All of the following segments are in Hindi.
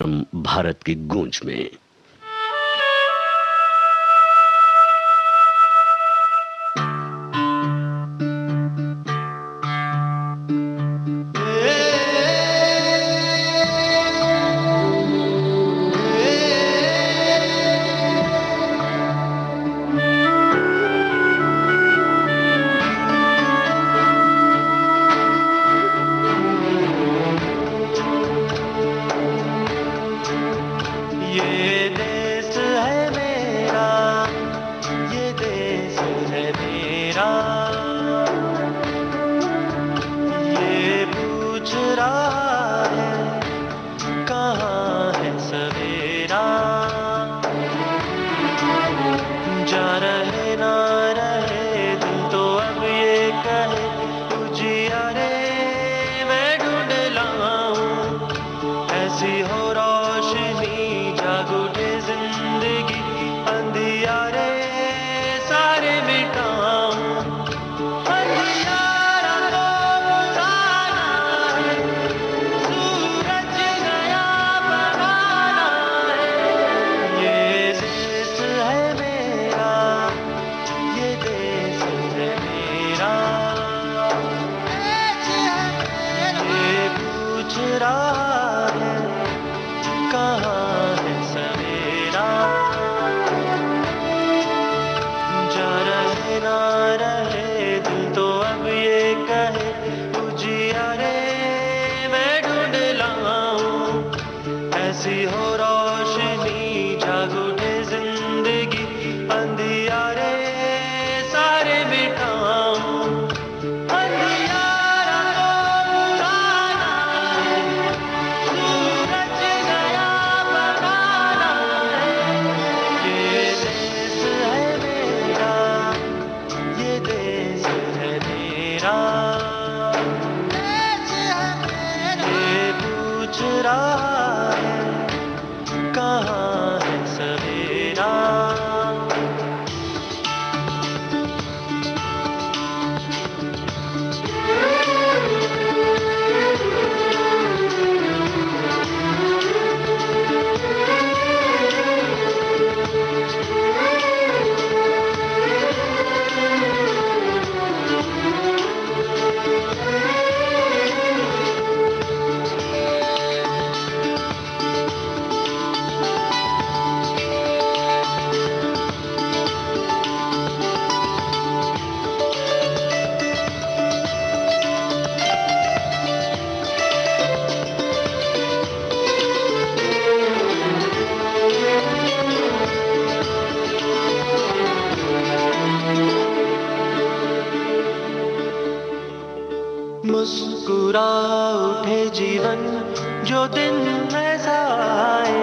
भारत की गूंज में। मुस्कुरा उठे जीवन जो दिन ऐसा आए,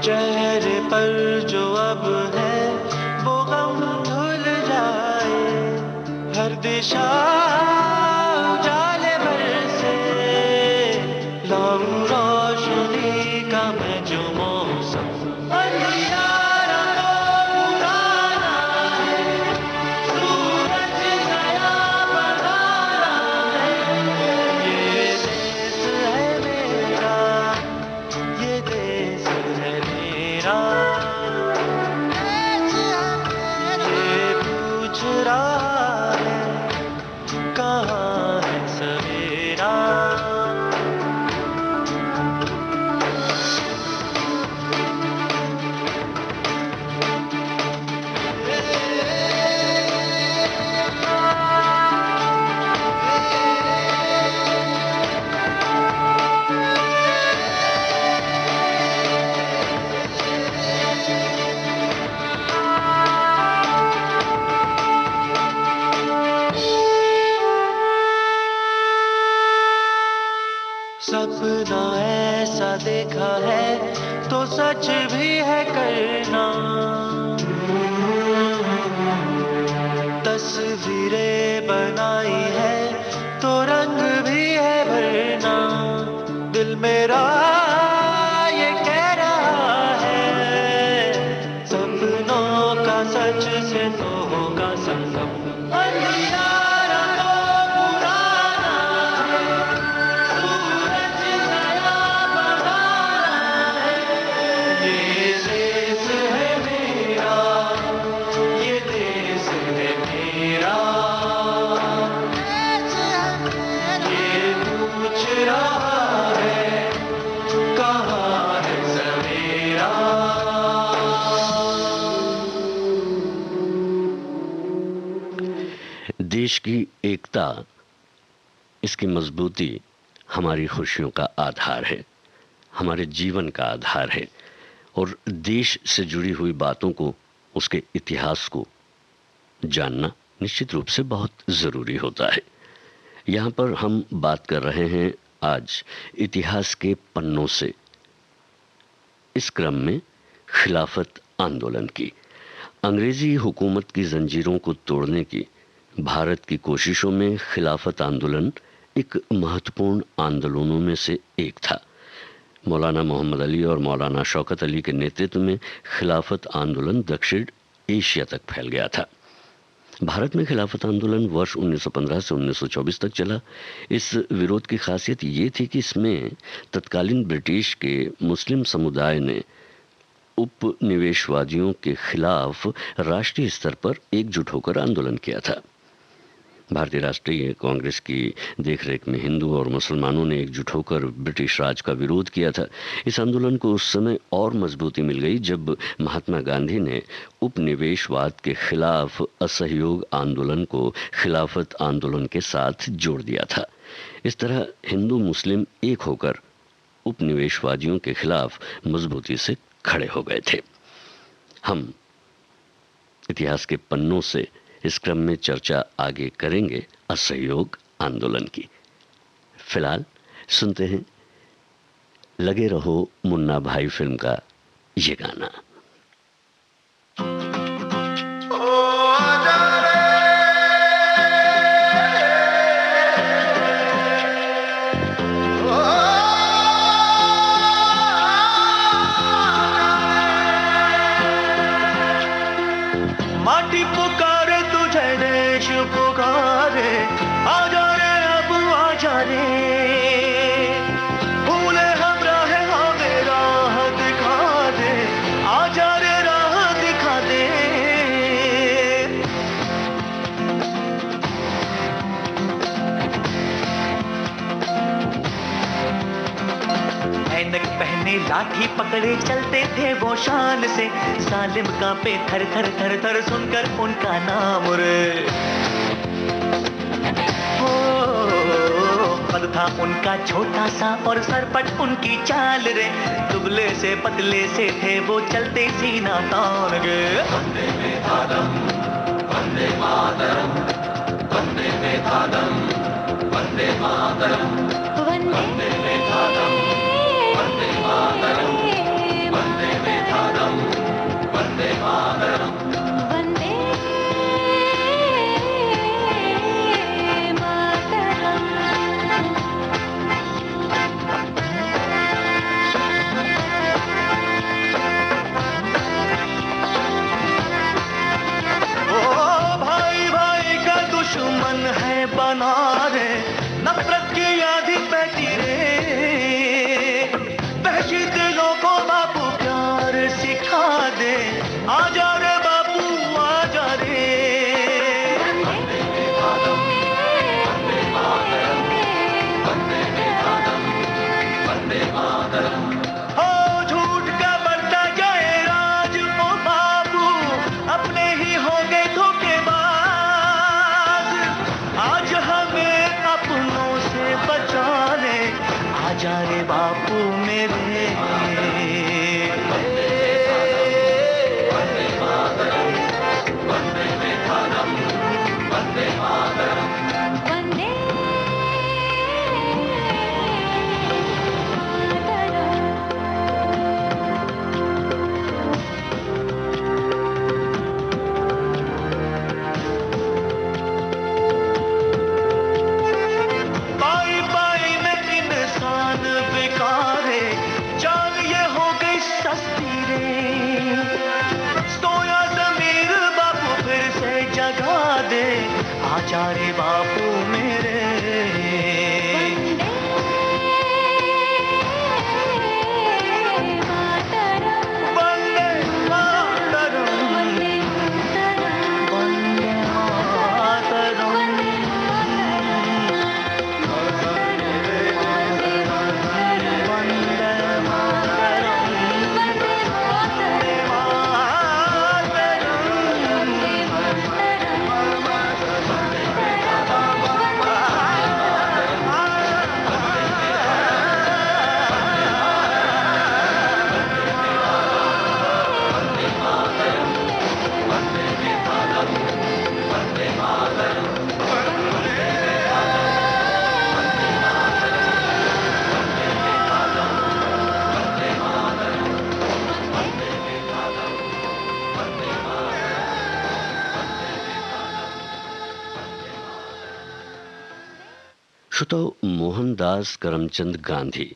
चेहरे पर जो अब है वो गम धुल जाए। हर दिशा उजाले भर से लाऊं रोशनी का मैं जो मौसम। सपना ऐसा देखा है तो सच भी है करना, तस्वीरें बनाई है तो रंग भी है भरना। दिल मेरा ये कह रहा है सपनों का सच से तो होगा संगम। अंधियारा तो पुराना है, देश की एकता, इसकी मजबूती हमारी खुशियों का आधार है, हमारे जीवन का आधार है। और देश से जुड़ी हुई बातों को, उसके इतिहास को जानना निश्चित रूप से बहुत ज़रूरी होता है। यहाँ पर हम बात कर रहे हैं आज इतिहास के पन्नों से, इस क्रम में खिलाफत आंदोलन की। अंग्रेजी हुकूमत की जंजीरों को तोड़ने की भारत की कोशिशों में खिलाफत आंदोलन एक महत्वपूर्ण आंदोलनों में से एक था। मौलाना मोहम्मद अली और मौलाना शौकत अली के नेतृत्व में खिलाफत आंदोलन दक्षिण एशिया तक फैल गया था। भारत में खिलाफत आंदोलन वर्ष 1915 से 1924 तक चला। इस विरोध की खासियत ये थी कि इसमें तत्कालीन ब्रिटिश के मुस्लिम समुदाय ने उपनिवेशवादियों के खिलाफ राष्ट्रीय स्तर पर एकजुट होकर आंदोलन किया था। भारतीय राष्ट्रीय कांग्रेस की देखरेख में हिंदू और मुसलमानों ने एकजुट होकर ब्रिटिश राज का विरोध किया था। इस आंदोलन को उस समय और मजबूती मिल गई जब महात्मा गांधी ने उपनिवेशवाद के खिलाफ असहयोग आंदोलन को खिलाफत आंदोलन के साथ जोड़ दिया था। इस तरह हिंदू मुस्लिम एक होकर उपनिवेशवादियों के खिलाफ मजबूती से खड़े हो गए थे। हम इतिहास के पन्नों से इस क्रम में चर्चा आगे करेंगे असहयोग आंदोलन की। फिलहाल सुनते हैं लगे रहो मुन्ना भाई फिल्म का ये गाना। माटी पुकारे तुझे, देश पुकारे, आजा रे अब आजा रे, भूले हम राह हमें राह दिखा दे, आजा रे राह दिखा दे। ऐनक पहने लाठी पकड़े चलते थे वो शान से, सालिम कांपे थर थर थर थर सुनकर उनका नाम रे। हो कद था उनका छोटा सा और सरपट उनकी चाल रे, दुबले से पतले से थे वो चलते सीना तान गे। वंदे मातरम, वंदे मातरम, वंदे मातरम, वंदे मातरम, वंदे मातरम, वंदे मातरम, वंदे मातरम, वंदे मातरम, वंदे ओ भाई भाई का दुश्मन है बना रे, नफरत की आधी बहती रे, बहकी दिलों को बापू प्यार सिखा दे, आजा रे बापू आजा रे। वंदे मातरम, वंदे मातरम, वंदे मातरम, वंदे मातरम। हो झूठ का बढ़ता जाए राज ओ बाबू, अपने ही हो गए धोखेबाज, आज हमें अपनों से बचा ले, आजा रे बापू मेरे। वंदे मातरम, वंदे मातरम, वंदे मातरम, वंदे पाई पाई में इंसान बेकारे, जान ये हो गई सस्ती रे, सोया ज़मीर बापू फिर से जगा दे, आजा रे बापू मेरे। वंदे मातरम, वंदे मातरम, वंदे मातरम, श्रोताओ, मोहनदास करमचंद गांधी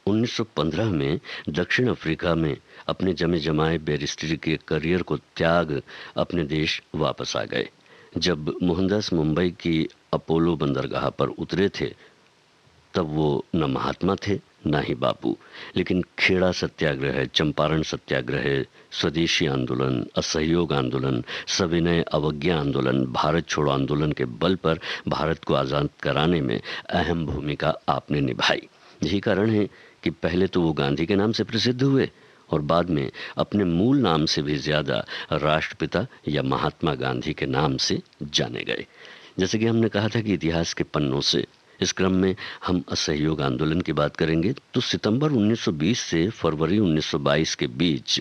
1915 में दक्षिण अफ्रीका में अपने जमे जमाए बैरिस्टरी के करियर को त्याग अपने देश वापस आ गए। जब मोहनदास मुंबई की अपोलो बंदरगाह पर उतरे थे तब वो न महात्मा थे न ही बापू, लेकिन खेड़ा सत्याग्रह, चंपारण सत्याग्रह, स्वदेशी आंदोलन, असहयोग आंदोलन, सविनय अवज्ञा आंदोलन, भारत छोड़ो आंदोलन के बल पर भारत को आज़ाद कराने में अहम भूमिका आपने निभाई। यही कारण है कि पहले तो वो गांधी के नाम से प्रसिद्ध हुए और बाद में अपने मूल नाम से भी ज्यादा राष्ट्रपिता या महात्मा गांधी के नाम से जाने गए। जैसे कि हमने कहा था कि इतिहास के पन्नों से, इस क्रम में हम असहयोग आंदोलन की बात करेंगे तो सितंबर 1920 से फरवरी 1922 के बीच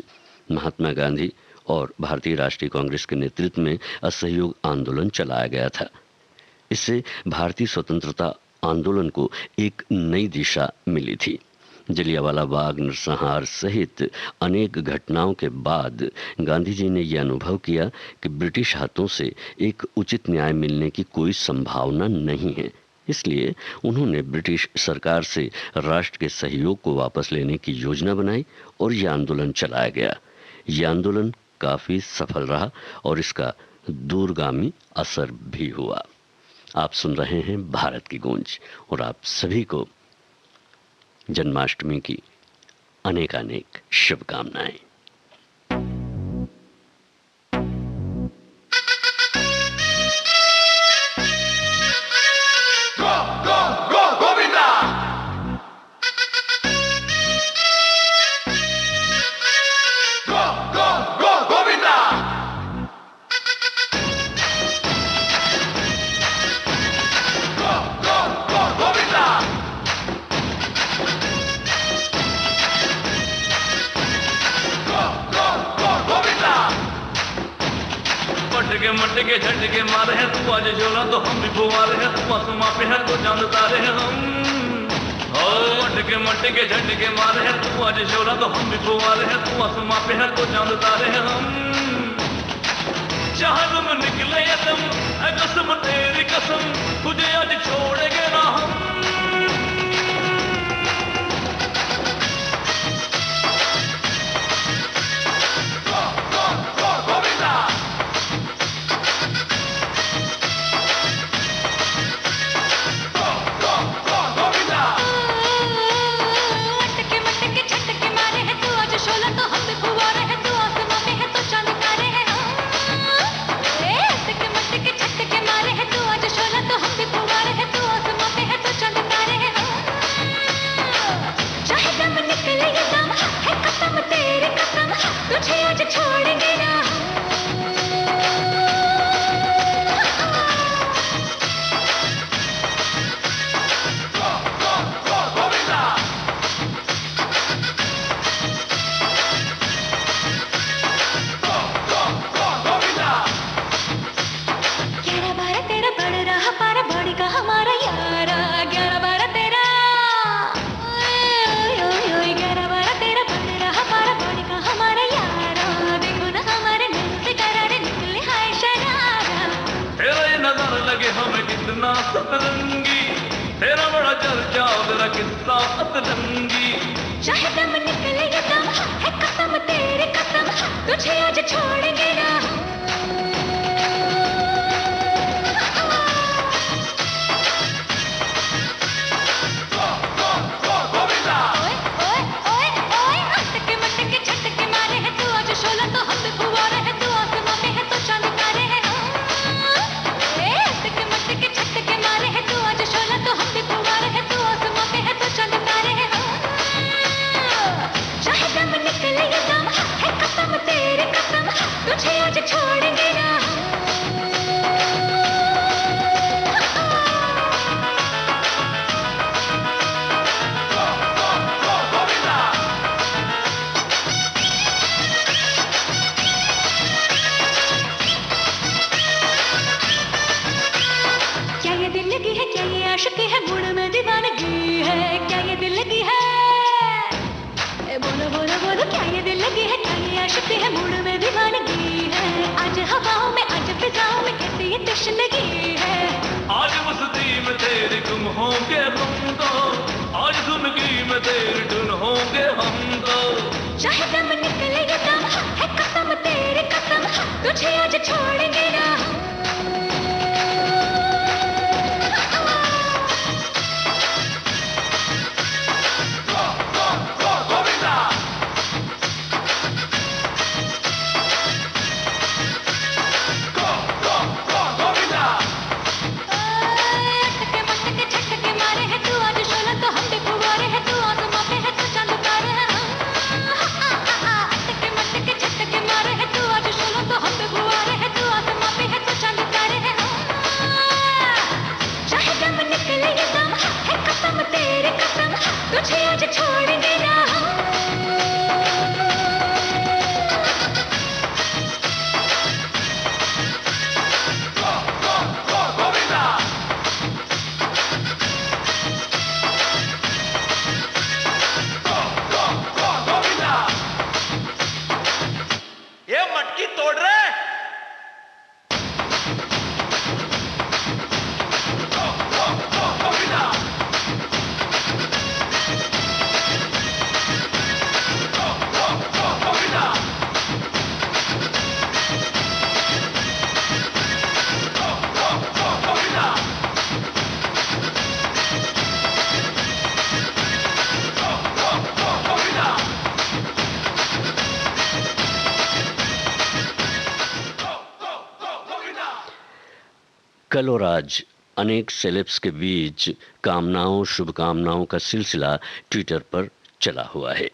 महात्मा गांधी और भारतीय राष्ट्रीय कांग्रेस के नेतृत्व में असहयोग आंदोलन चलाया गया था। इससे भारतीय स्वतंत्रता आंदोलन को एक नई दिशा मिली थी। जलियांवाला बाग नरसंहार सहित अनेक घटनाओं के बाद गांधी जी ने यह अनुभव किया कि ब्रिटिश हाथों से एक उचित न्याय मिलने की कोई संभावना नहीं है। इसलिए उन्होंने ब्रिटिश सरकार से राष्ट्र के सहयोग को वापस लेने की योजना बनाई और यह आंदोलन चलाया गया। यह आंदोलन काफी सफल रहा और इसका दूरगामी असर भी हुआ। आप सुन रहे हैं भारत की गूंज और आप सभी को जन्माष्टमी की अनेकानेक शुभकामनाएं। मटके झटके मारे हैं तू आज झोला तो हम भी फुवारे हैं, तू आसमां पे है तो चांद तारे हैं हम। मटके झटके मारे हैं तू आज झोला तो हम भी फुवारे हैं, तू आसमां पे है तो चांद तारे हैं हम। चाहे तुम निकले या तुम कसम तेरी कसम, तुझे आज छोड़ेंगे ना हम। सतरंगी तेरा बड़ा चर्चा तेरा किस्सा अतरंगी। चाहे दम निकले ये दम है कसम तेरी कसम, तुझे आज छोड़ेंगे ना। तुझे आज होंगे हम दो, आज जिंदगी में तेरी धुन होंगे हम दो। चाहे दम निकले या दम, है कसम तेरी कसम, तुझे आज छोड़ेंगे ना हम। तुझे आज छोड़ेंगे ना हम। ये मटकी तोड़ रहे। कल और आज अनेक सेलेब्स के बीच कामनाओं शुभकामनाओं का सिलसिला ट्विटर पर चला हुआ है।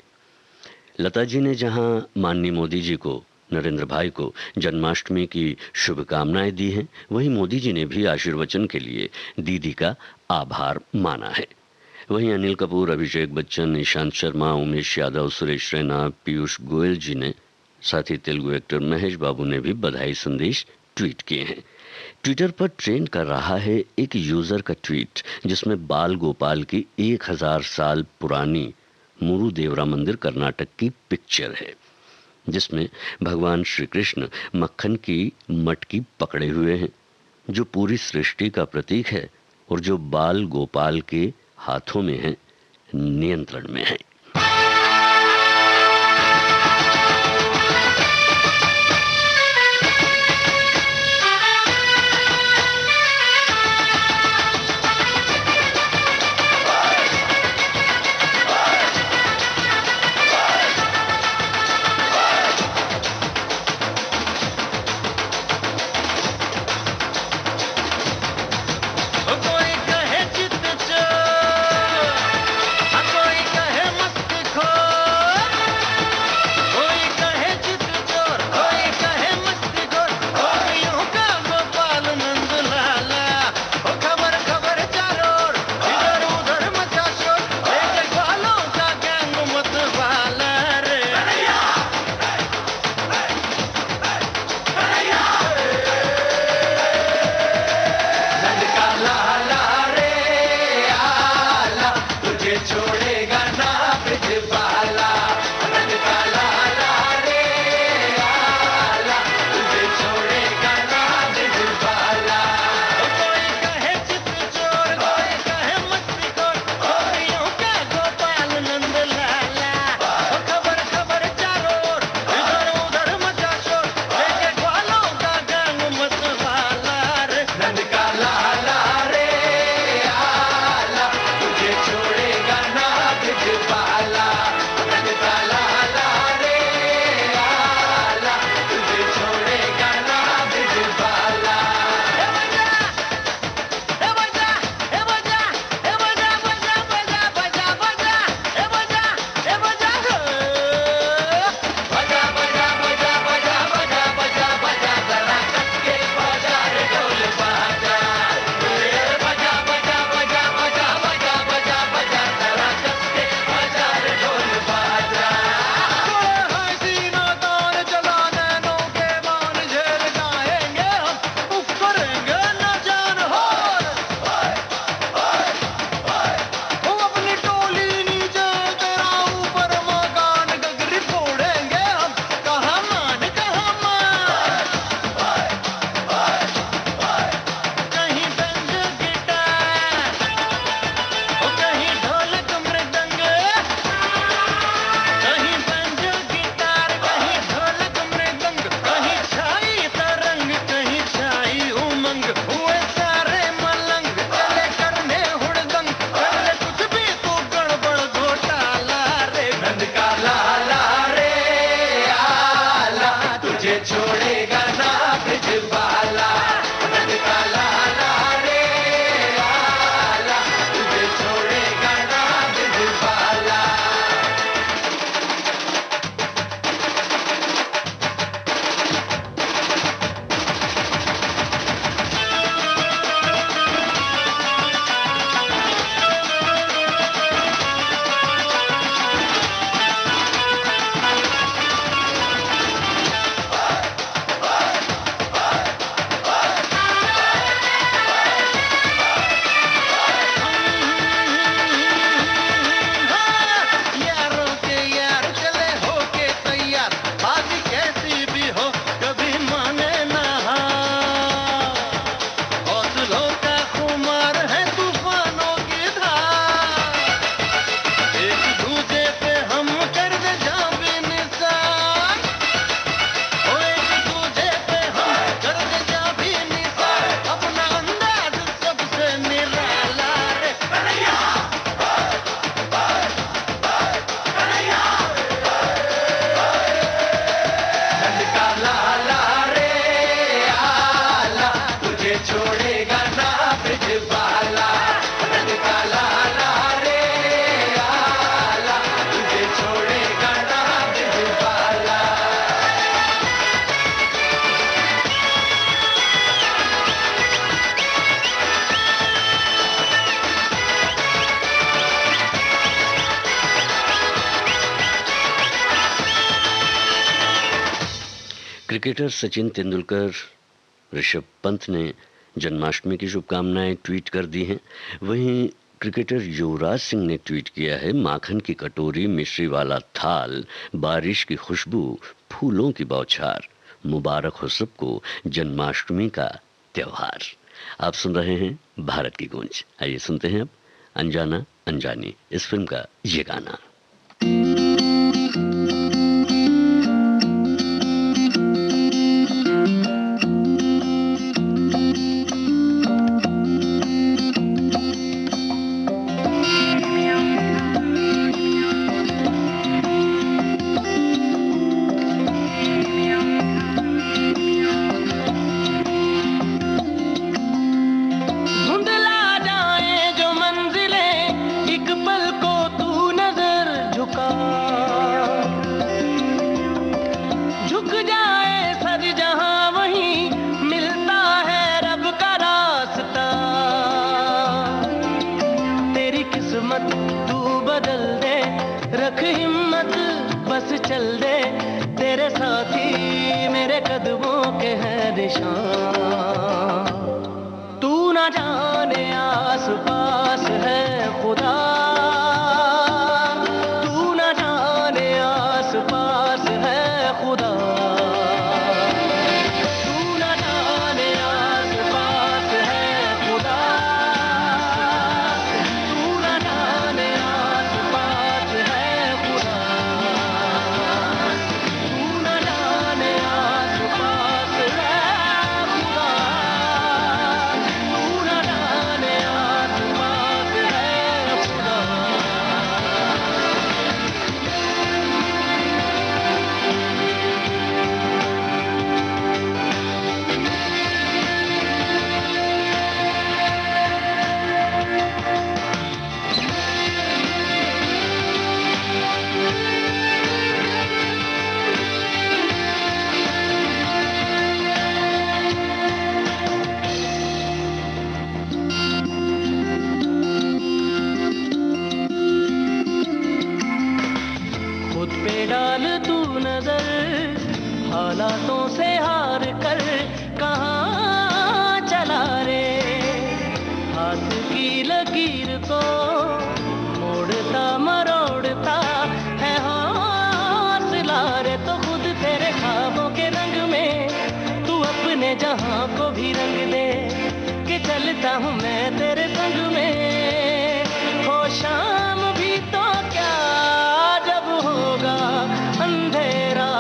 लता जी ने जहां माननीय मोदी जी को, नरेंद्र भाई को जन्माष्टमी की शुभकामनाएं दी हैं, वहीं मोदी जी ने भी आशीर्वचन के लिए दीदी का आभार माना है। वहीं अनिल कपूर, अभिषेक बच्चन, ईशांत शर्मा, उमेश यादव, सुरेश रैना, पीयूष गोयल जी ने, साथ ही तेलुगु एक्टर महेश बाबू ने भी बधाई संदेश ट्वीट किए हैं। ट्विटर पर ट्रेंड कर रहा है एक यूजर का ट्वीट जिसमें बाल गोपाल की 1000 साल पुरानी मुरु देवरा मंदिर कर्नाटक की पिक्चर है, जिसमें भगवान श्री कृष्ण मक्खन की मटकी पकड़े हुए हैं, जो पूरी सृष्टि का प्रतीक है और जो बाल गोपाल के हाथों में है, नियंत्रण में है। कोई कहे चित चोर, कोई कहे मत क्रिकेटर सचिन तेंदुलकर, ऋषभ पंत ने जन्माष्टमी की शुभकामनाएं ट्वीट कर दी हैं। वहीं क्रिकेटर युवराज सिंह ने ट्वीट किया है, माखन की कटोरी, मिश्री वाला थाल, बारिश की खुशबू, फूलों की बौछार, मुबारक हो सबको जन्माष्टमी का त्योहार। आप सुन रहे हैं भारत की गूंज। आइए सुनते हैं अब अनजाना अनजानी इस फिल्म का ये गाना। चल दे, तेरे साथी मेरे कदमों के हैं निशान। तू ना जाने आस पास है खुदा, तू ना जाने आस पास है खुदा, तू ना जाने आस पास है खुदा, तू ना जाने आस पास है खुदा, तू ना जाने आस पास है खुदा, तू ना जाने आस पास है खुदा। खुद पे डाल तू नजर, हालातों से हार कर कहाँ चला रे, हाथ की लकीर को मोड़ता मरोड़ता है हौसला रे। तो खुद तेरे ख्वाबों के रंग में तू अपने जहां को भी रंग दे, कि चलता हूँ मैं तेरे संग में। हो शाम भी तो क्या, जब होगा अंधेरा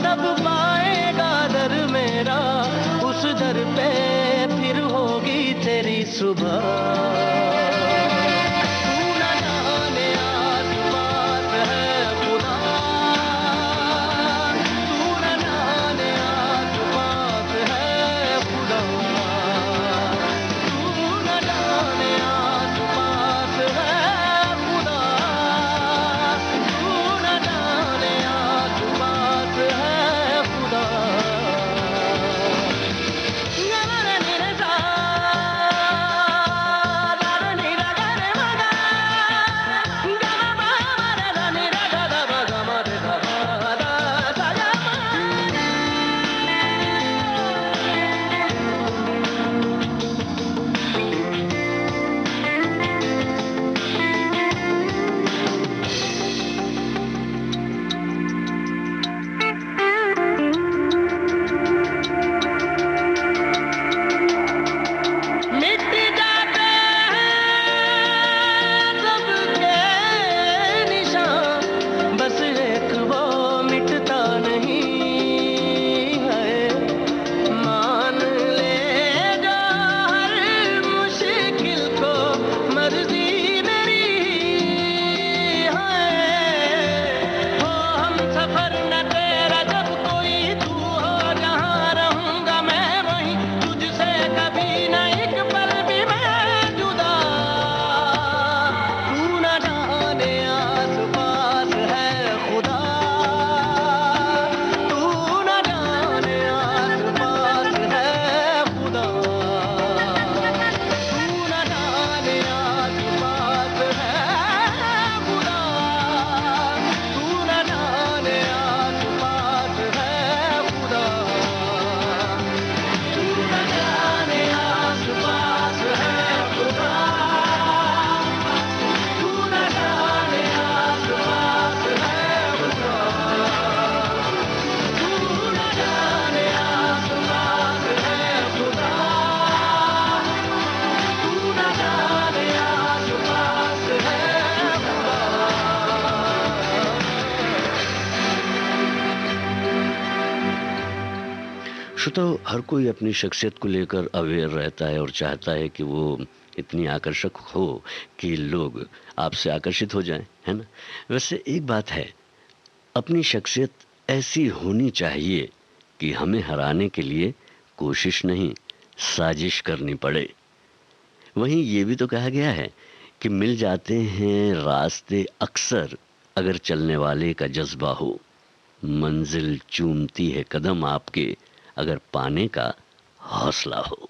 तब पाएगा दर मेरा, उस दर पे फिर होगी तेरी सुबह। तू ना जाने आस पास है खुदा, तू ना जाने आस पास है खुदा, तू ना जाने आस पास है खुदा, तू ना जाने आस पास है खुदा। रा रा रा रा रा। श्रोता, हर कोई अपनी शख्सियत को लेकर अवेयर रहता है और चाहता है कि वो इतनी आकर्षक हो कि लोग आपसे आकर्षित हो जाएं, है ना? वैसे एक बात है, अपनी शख्सियत ऐसी होनी चाहिए कि हमें हराने के लिए कोशिश नहीं, साजिश करनी पड़े। वहीं ये भी तो कहा गया है कि मिल जाते हैं रास्ते अक्सर अगर चलने वाले का जज्बा हो। मंजिल चूमती है कदम आपके अगर पाने का हौसला हो।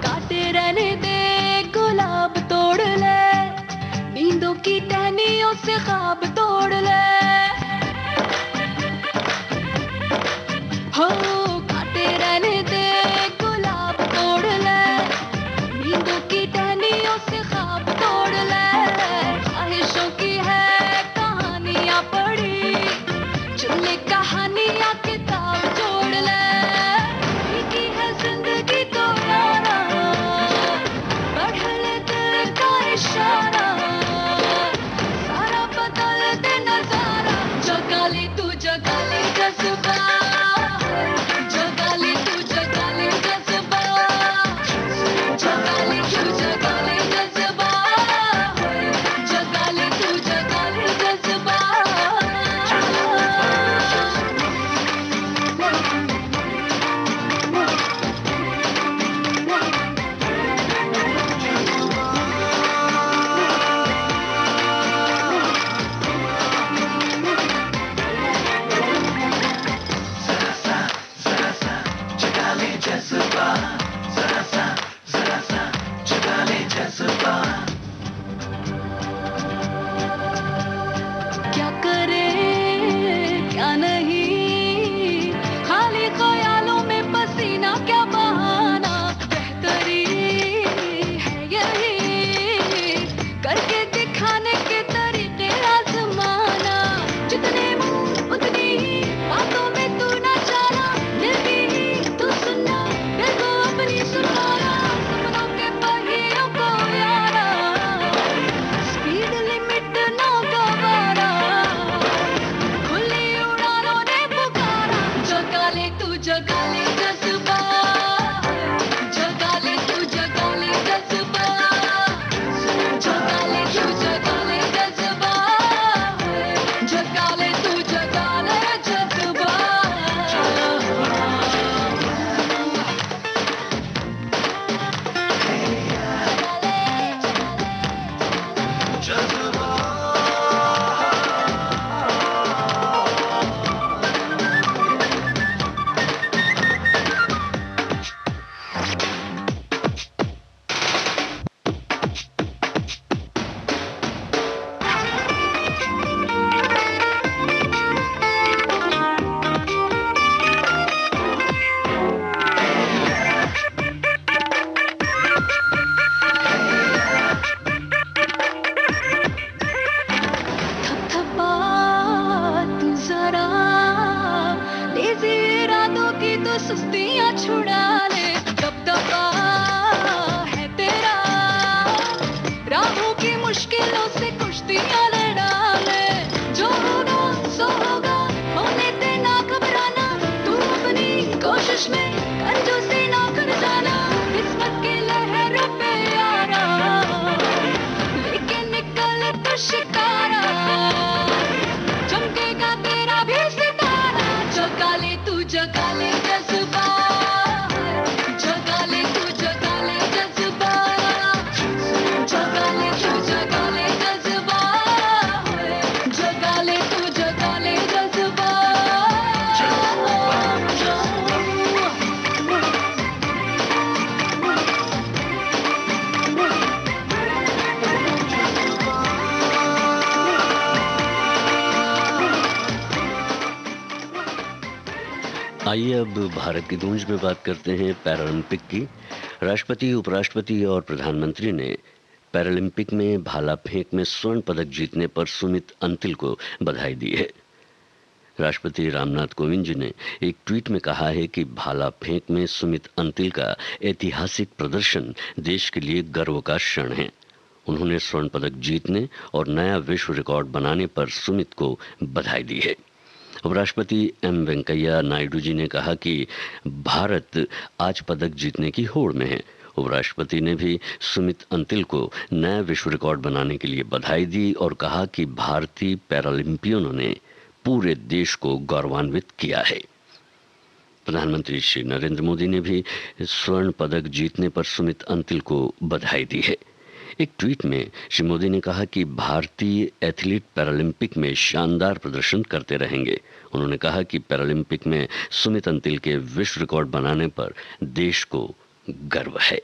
काटे रहने दे गुलाब तोड़ ले, नींदों की टहनियों से ख्वाब तोड़ ले। हो काटे रहने दे गुलाब तोड़ ले, नींदों की टहनियों से ख्वाब तोड़ ले। ख्वाहिशों की है कहानियां पढ़ी, चुन ले कहानियां किताब जोड़ ले। की है जिंदगी तो यारा, बढ़ ले दिल का इशारा, सारा बदल दे नजारा। जगा ले तू जगा ले जज्बा, जगा ले तू जगा ले जज्बा, जगा ले तू जगा ले जज्बा, जगा ले तू जगा ले जज्बा। क्या करे क्या नहीं, खाली ख्यालों में पसीना क्या बहाना। बेहतरी है यही करके दिखाने के तरीके आजमाना। जितने मुंह उतनी ही बातों में तू ना जाना, दिल की ही तू सुनना, दिल को अपनी सुनाना। सपनों के पहियों को यारा, स्पीड लिमिट ना गवारा, खुली उड़ानों ने पुकारा। जगा ले तू जगा ले जज्बा, जगा ले तू जगा ले जज्बा, जगा ले तू जगा ले जज्बा, जगा ले तू जगा ले जज्बा। थपथपा तू जरा, लेज़ी इरादों की तो सुस्तियां छुड़ा ले। दबदबा है तेरा, राहों की मुश्किलों से कुश्तियां लड़ा ले। जो होगा सो होगा, होने दे ना घबराना। तू अपनी कोशिश में कंजूसी ना कर जाना। किस्मत की लहरों पे यारा, लेके निकल तो शिकारा। चमकेगा तेरा भी सितारा। जगा ले तू जगा ले जज्बा, जगा ले तू जगा ले जज्बा, जगा ले तू जगा ले जज्बा, जगा ले तू जगा ले जज्बा। आइए अब भारत की गूंज में बात करते हैं पैरालंपिक की। राष्ट्रपति, उपराष्ट्रपति और प्रधानमंत्री ने पैरालंपिक में भाला फेंक में स्वर्ण पदक जीतने पर सुमित अंतिल को बधाई दी है। राष्ट्रपति रामनाथ कोविंद जी ने एक ट्वीट में कहा है कि भाला फेंक में सुमित अंतिल का ऐतिहासिक प्रदर्शन देश के लिए गर्व का क्षण है। उन्होंने स्वर्ण पदक जीतने और नया विश्व रिकॉर्ड बनाने पर सुमित को बधाई दी है। उपराष्ट्रपति एम वेंकैया नायडू जी ने कहा कि भारत आज पदक जीतने की होड़ में है। उपराष्ट्रपति ने भी सुमित अंतिल को नया विश्व रिकॉर्ड बनाने के लिए बधाई दी और कहा कि भारतीय पैरालंपियनों ने पूरे देश को गौरवान्वित किया है। प्रधानमंत्री श्री नरेंद्र मोदी ने भी स्वर्ण पदक जीतने पर सुमित अंतिल को बधाई दी है। एक ट्वीट में श्री मोदी ने कहा कि भारतीय एथलीट पैरालंपिक में शानदार प्रदर्शन करते रहेंगे। उन्होंने कहा कि पैरालंपिक में सुमित अंतिल के विश्व रिकॉर्ड बनाने पर देश को गर्व है।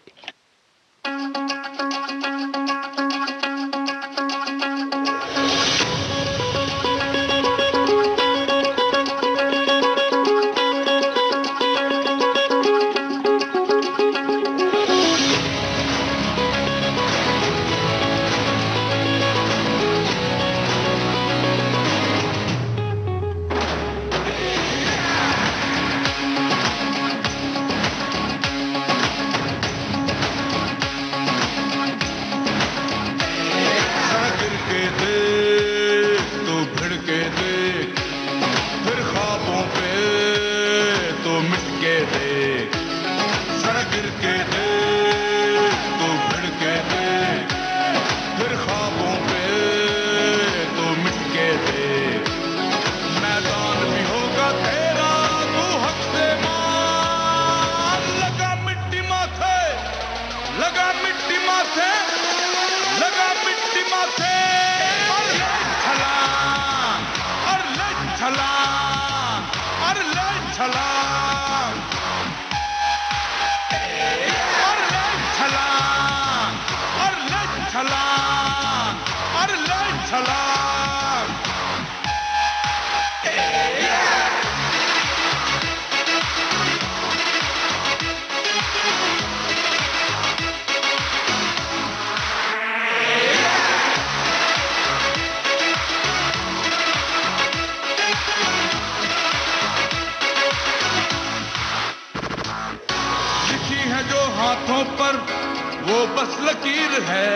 हाथों पर वो बस लकीर है,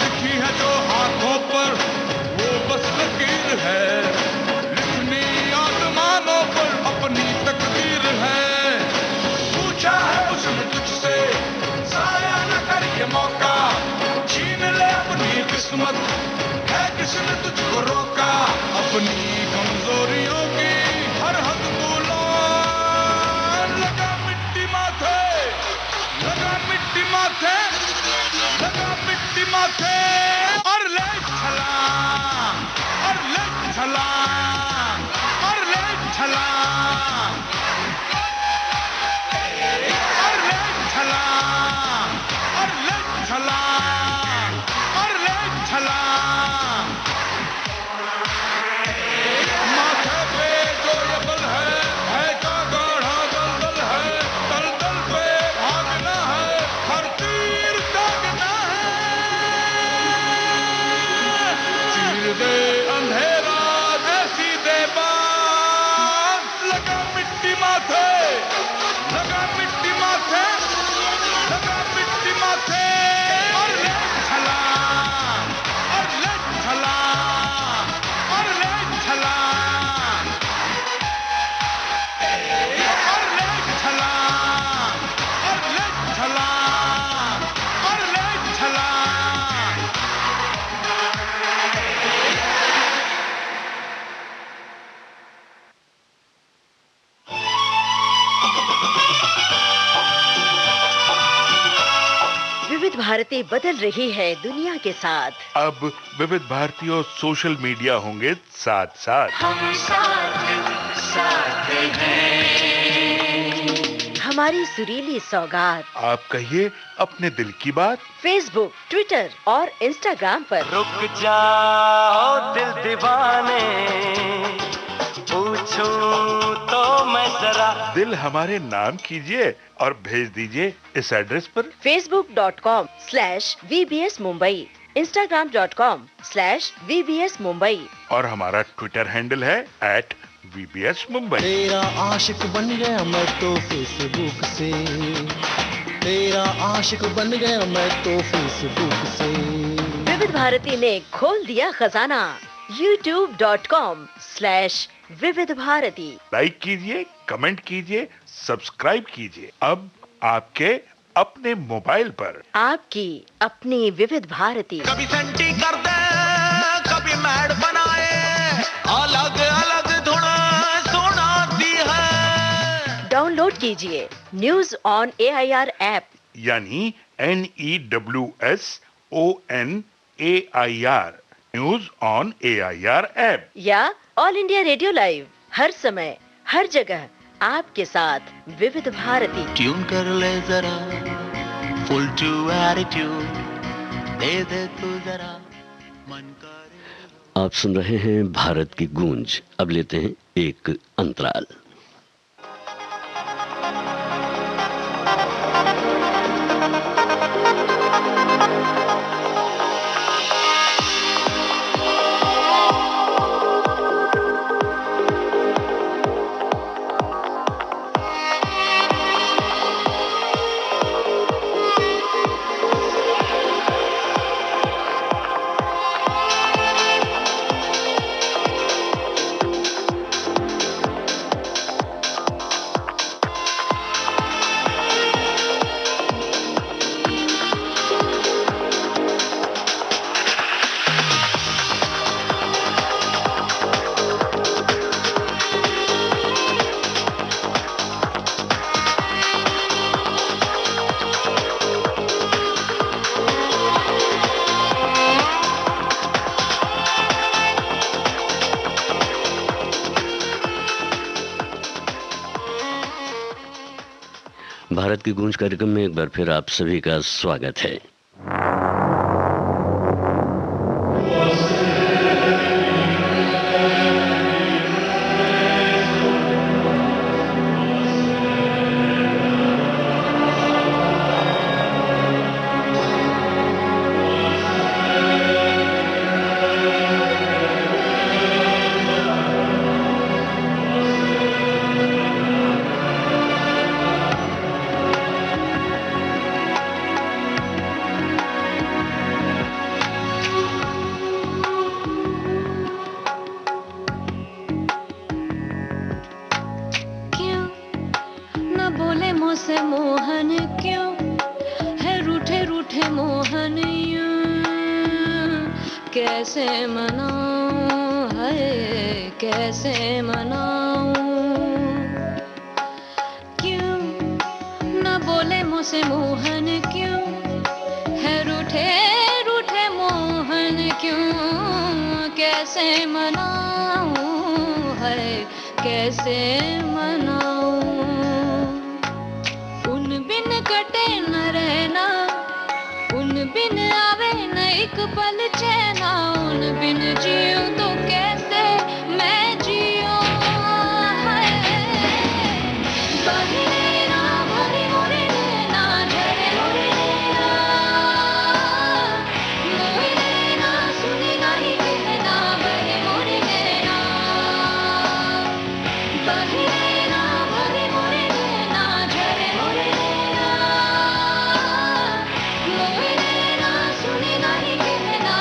लिखी है जो हाथों पर वो बस लकीर है, लिखनी आसमानों पर अपनी तकदीर है। पूछा है उसने तुझसे साया न कर ये मौका, छीन ले अपनी किस्मत, है किसने तुझको रोका। अपनी कमजोरियों की हर हद बुलान, लगा मिट्टी माथे, लगा मिट्टी माथे, लगा मिट्टी माथे, और ले छलांग, और ले छलांग, और ले छलांग, और ले छलांग, और ले छलांग, और ले छलांग। माथे पे जो ये बल है का गाढ़ा दलदल है, दलदल पे भागना है, हर तीर दागना है। चीर दे अंधेरा ऐसी दे बात, लगा मिट्टी माथे, लगा मिट्टी माथे, लगा मिट्टी माथे, और ले छलांग, और ले छलांग, और ले छलांग, और ले छलांग, और ले छलांग, और ले छलांग। विविध भारती बदल रही है दुनिया के साथ। अब विविध भारती और सोशल मीडिया होंगे साथ साथ। हम साथ साथ हैं। हमारी सुरीली सौगात आप कहिए अपने दिल की बात। फेसबुक, ट्विटर और इंस्टाग्राम पर। रुक जाओ दिल दीवाने, पूछ पूछूं तो मैं जरा। दिल हमारे नाम कीजिए और भेज दीजिए इस एड्रेस पर। facebook.com/VBS Mumbai, instagram.com/VBS Mumbai और हमारा ट्विटर हैंडल है @VBS Mumbai। तेरा आशिक बन गया मैं तो फेसबुक से, तेरा आशिक बन गया मैं तो फेसबुक से। विविध भारती ने खोल दिया खजाना, youtube.com/विविध भारती। लाइक कीजिए, कमेंट कीजिए, सब्सक्राइब कीजिए। अब आपके अपने मोबाइल पर आपकी अपनी विविध भारती। कभी सेंटी कर दे, कभी मैड बनाए, अलग अलग धुन सुनाती है। डाउनलोड कीजिए न्यूज ऑन AIR ऐप, यानी NEWSONAIR, news on AIR app. या ऑल इंडिया रेडियो लाइव, हर समय हर जगह आपके साथ विविध भारती। ट्यून कर ले जरा, फुल टू एटीट्यूड दे दे तू जरा, मन करे। आप सुन रहे हैं भारत की गूंज। अब लेते हैं एक अंतराल। भारत की गूंज कार्यक्रम में एक बार फिर आप सभी का स्वागत है। से मोहन क्यों है रूठे रूठे मोहन यूं कैसे मनाऊं है कैसे मनाऊं क्यों न बोले मुझसे मोहन क्यों है रूठे रूठे मोहन क्यों कैसे मनाऊं है कैसे मनाऊं कटे न रहना उन बिन आवे न एक पल चैना उन बिन जियूं तो कैसे मैं जियूं बहेरा भरे मोरे नैना झरे मोरे नैना मोरे नैना सुनी नहीं कहना बहे मोरे नैना बहेरा भरे मोरे नैना झरे मोरे नैना मोरे नैना सुनी नहीं कहना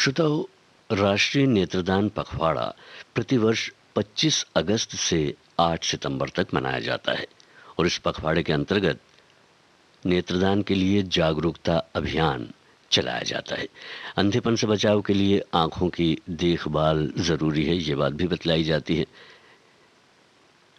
श्रोताओ, राष्ट्रीय नेत्रदान पखवाड़ा प्रतिवर्ष 25 अगस्त से 8 सितंबर तक मनाया जाता है और इस पखवाड़े के अंतर्गत नेत्रदान के लिए जागरूकता अभियान चलाया जाता है। अंधेपन से बचाव के लिए आंखों की देखभाल जरूरी है, ये बात भी बतलाई जाती है।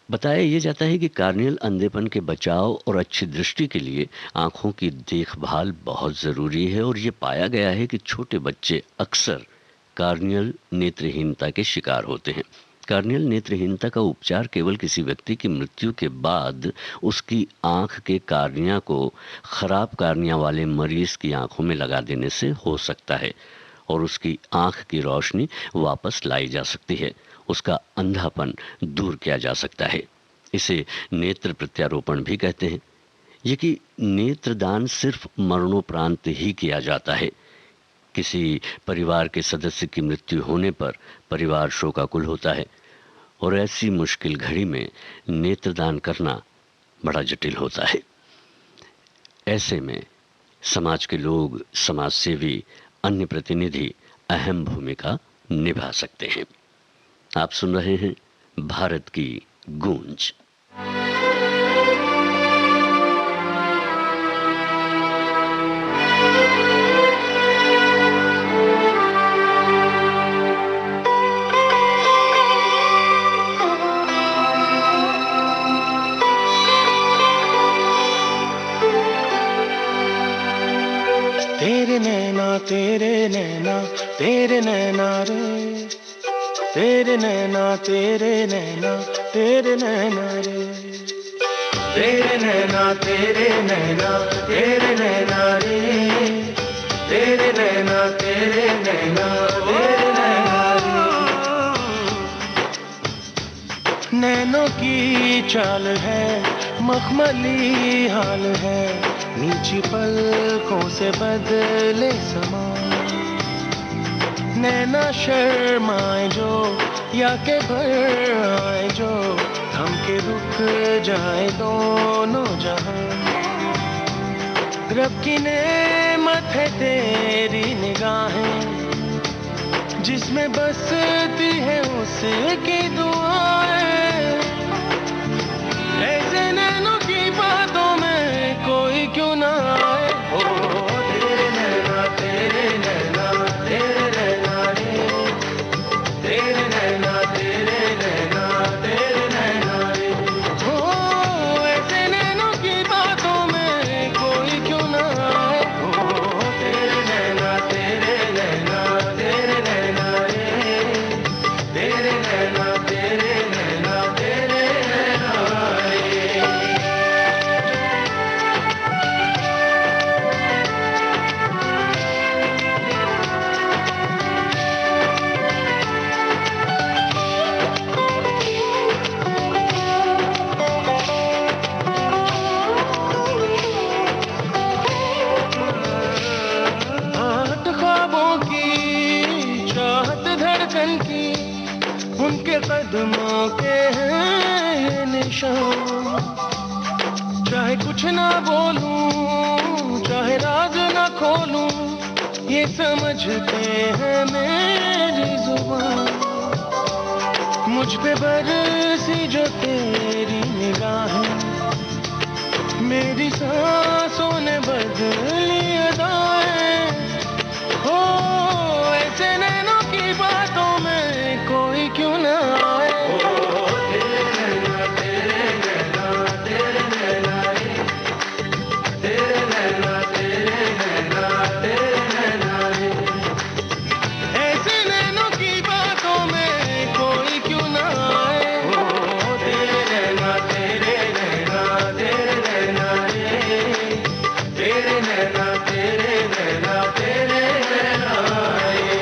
बताया यह जाता है कि कार्नियल अंधेपन के बचाव और अच्छी दृष्टि के लिए आंखों की देखभाल बहुत ज़रूरी है और ये पाया गया है कि छोटे बच्चे अक्सर कार्नियल नेत्रहीनता के शिकार होते हैं। कार्नियल नेत्रहीनता का उपचार केवल किसी व्यक्ति की मृत्यु के बाद उसकी आंख के कार्निया को खराब कार्निया वाले मरीज की आंखों में लगा देने से हो सकता है और उसकी आंख की रोशनी वापस लाई जा सकती है, उसका अंधापन दूर किया जा सकता है। इसे नेत्र प्रत्यारोपण भी कहते हैं। ये कि नेत्रदान सिर्फ मरणोपरांत ही किया जाता है। किसी परिवार के सदस्य की मृत्यु होने पर परिवार शोकाकुल होता है और ऐसी मुश्किल घड़ी में नेत्रदान करना बड़ा जटिल होता है। ऐसे में समाज के लोग, समाज सेवी, अन्य प्रतिनिधि अहम भूमिका निभा सकते हैं। आप सुन रहे हैं भारत की गूंज। तेरे नैना तेरे नैना तेरे नैना रे, तेरे नैना तेरे नैना तेरे नैना रे, तेरे नैना तेरे नैना तेरे नैना रे, तेरे नैना तेरे नैना तेरे नैना रे। नैनों की चाल है, मखमली हाल है, नीची पलकों से बदले समा। नैना शर्माए जो या के भर आए जो, थम के रुक जाए दोनों जहां। रब की नेमत है तेरी निगाहें, जिसमें बसती है उसकी दुआएं। ऐसे नैनों की बातों में कोई क्यों ना आए। ओ तेरे नैना तेरे नैना तेरे नैना रे, तेरे नैना तेरे नैना तेरे नैना रे। ओ ऐसे नैनों की बातों में कोई क्यों ना आए। ओ तेरे नैना तेरे नैना तेरे नैना रे, तेरे नैना तेरे नैना तेरे नैना रे। आहट ख्वाबों की, चाहत धड़कन की, उनके कदमों के हैं ये निशान। चाहे कुछ ना बोलूं, चाहे राज ना खोलूं, ये समझते हैं मेरी जुबान। मुझ पे बरसी जो तेरी निगाहें, मेरी सांसों ने बदली अदाएं। हो ऐसे नैनों की बातों में कोई क्यों ना आए। ओ तेरे नैना तेरे नैना तेरे नैना रे, तेरे नैना तेरे नैना तेरे नैना रे। ऐसे नैनों की बातों में कोई क्यों ना आए। ओ तेरे नैना तेरे नैना तेरे नैना रे, तेरे नैना तेरे नैना तेरे नैना रे।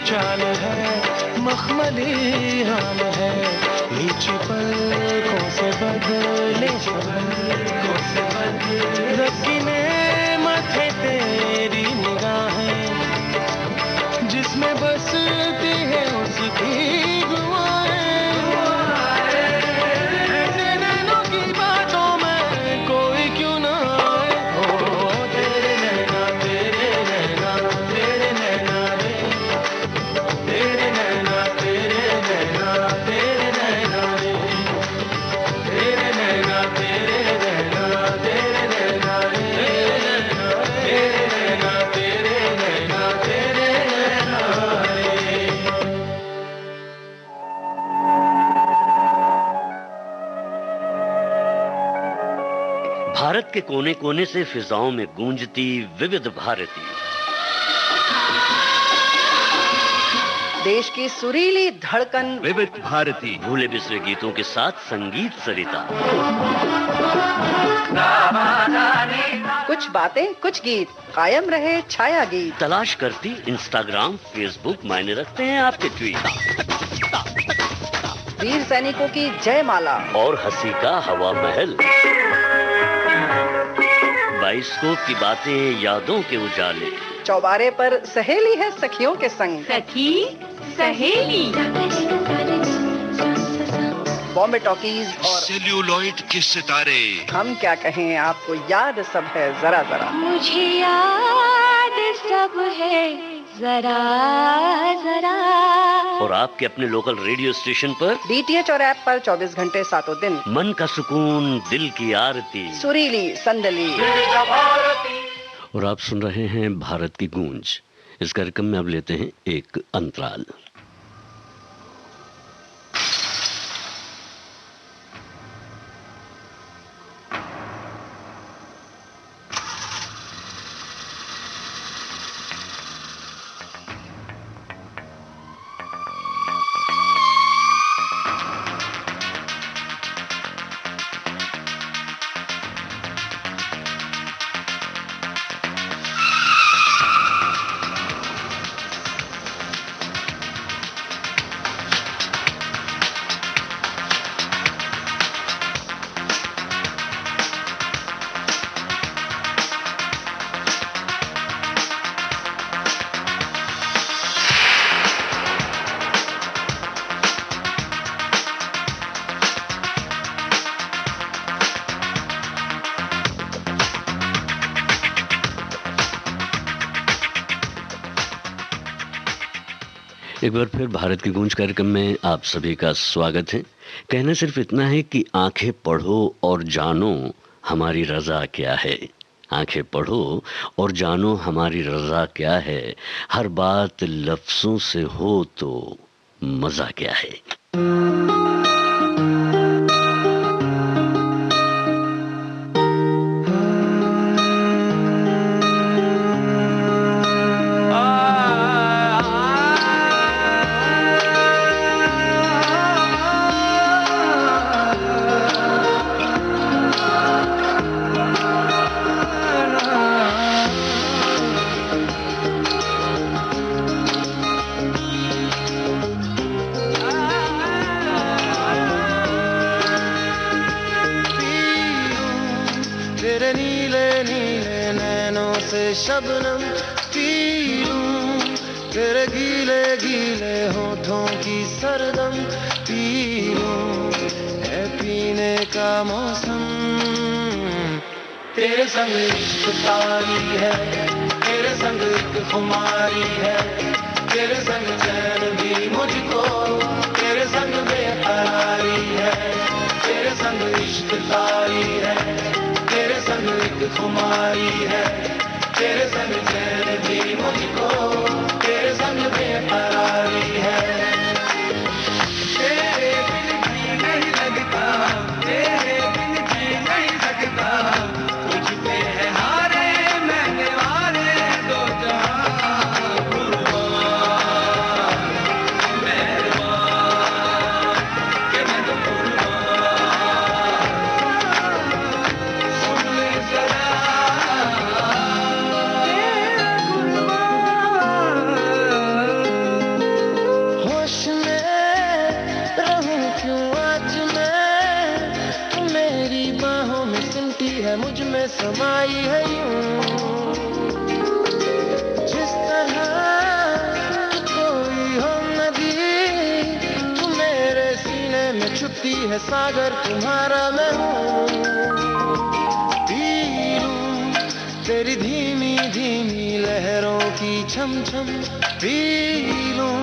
चाल है, मखमली हाल है, नीची पलकों से बदले पलकों से बदले रखने मथे तेरी निगाहें, जिसमें बसती है उसकी दुआएं। ऐसे नैनों की बातों में कोई क्यों ना आए, हो तेरे नैना तेरे नैना तेरे नैना रे, तेरे नैना तेरे नैना तेरे नैना रे, तेरे नैना तेरे नैना तेरे नैना रे, तेरे नैना तेरे नैना तेरे नैना रे। भारत के कोने कोने से फिजाओं में गूंजती विविध भारती, देश की सुरीली धड़कन विविध भारती, भूले बिसरे गीतों के साथ संगीत सरिता। कुछ बातें कुछ गीत, कायम रहे छाया गीत। तलाश करती इंस्टाग्राम फेसबुक, मायने रखते हैं आपके ट्वीट। वीर सैनिकों की जयमाला और हंसी का हवा महल, बाइस्कोप की बातें, यादों के उजाले। चौबारे पर सहेली है सखियों के संग, सखी सहेली, बॉम्बे टॉकीज और सेल्यूलॉइड के सितारे। हम क्या कहें, आपको याद सब है जरा जरा। मुझे याद सब है जरा जरा। और आपके अपने लोकल रेडियो स्टेशन पर, डीटीएच और ऐप पर 24 घंटे सातों दिन। मन का सुकून, दिल की आरती, सुरीली संदली। और आप सुन रहे हैं भारत की गूंज। इस कार्यक्रम में अब लेते हैं एक अंतराल। एक बार फिर भारत की गूंज कार्यक्रम में आप सभी का स्वागत है। कहना सिर्फ इतना है कि आंखें पढ़ो और जानो हमारी रजा क्या है। आंखें पढ़ो और जानो हमारी रजा क्या है। हर बात लफ्जों से हो तो मजा क्या है। तेरे नीले नीले नैनों से शबनम पी लूं, तेरे गीले गीले होठों की सरदम पी लूं, है पीने का मौसम। तेरे संग इश्क तारी है, तेरे संग एक खुमारी है, तेरे संग चैन भी मुझको, तेरे संग बेकरारी है, तेरे संग इश्क तारी है, तेरे संग एक खुमारी है, तेरे संग चैन भी मुझको, तेरे संग बेकरारी है। तेरे बिन जी नहीं लगता, तेरे बिन जी नहीं सकता, तुझ पे है हारे मैंने वारे दो जहां, कुर्बान मेहरबान के मैं तो कुर्बान। सुन ले जरा तेरा कुर्बान समाई है यूं, जिस तरह कोई हो नदी, तू मेरे सीने में छुपती है सागर तुम्हारा मैं हूँ। पी लूं तेरी धीमी धीमी लहरों की छम छम, पी लूं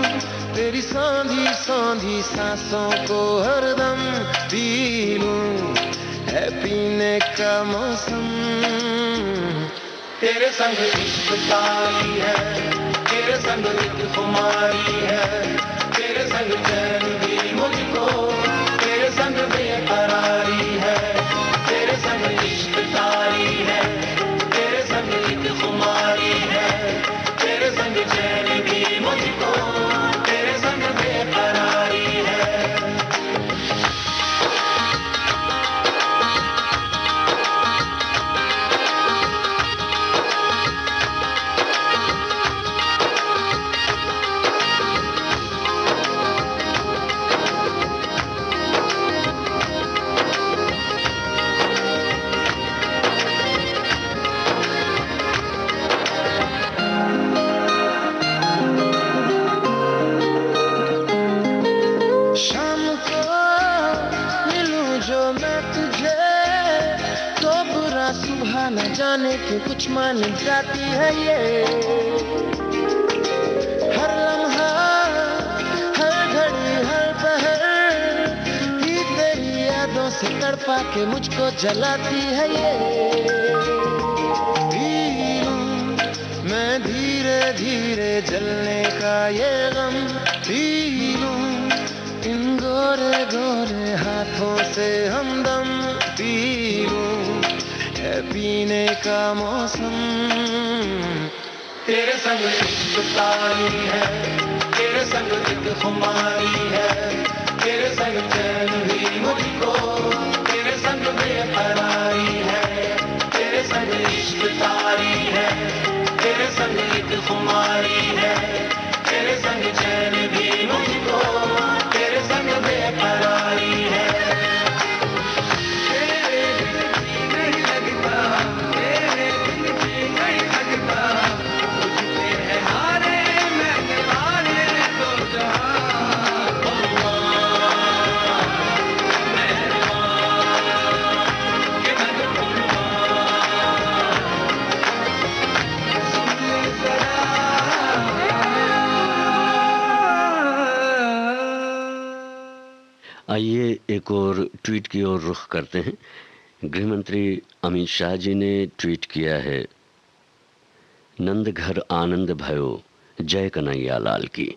तेरी सांधी सांधी सांसों को हरदम, पी लूं है पीने का मौसम। तेरे संग इश्क तारी है, तेरे संग एक खुमारी है, तेरे संग चैन भी मुझको, तेरे संग बेकरारी है, तेरे संग इश्क तारी है, तेरे संग एक खुमारी है, तेरे संग चैन भी मुझको, तेरे संग बेकरारी है। शाम को मिलूं जो मैं तुझे, तो बुरा सुबह न जाने क्यों कुछ मान जाती है ये। हर लम्हा हर घड़ी हर पहर ही तेरी यादों से तड़पा के मुझको जलाती है ये। पी लूं मैं धीरे धीरे जलने का ये गम, पी लूं इन गोरे गोरे हाथों से हमदम, पी लूं है पीने का मौसम। तेरे संग इश्क तारी है, तेरे संग एक खुमारी है, तेरे संग चैन भी मुझको, तेरे संग बेकरारी है, तेरे संग इश्क तारी है, तेरे संग एक खुमारी है, तेरे संग चैन भी मुझको, तेरे संग बेकरारी है। तेरे बिन जी नहीं लगता, तेरे बिन जी नहीं लगता, तुझसे है हारे मैं हारे दो जहां। मेहरबान के मैं सुन ले जरा। आइए एक और ट्वीट की ओर रुख करते हैं। गृह मंत्री अमित शाह जी ने ट्वीट किया है, नंद घर आनंद भयो जय कन्हैया लाल की,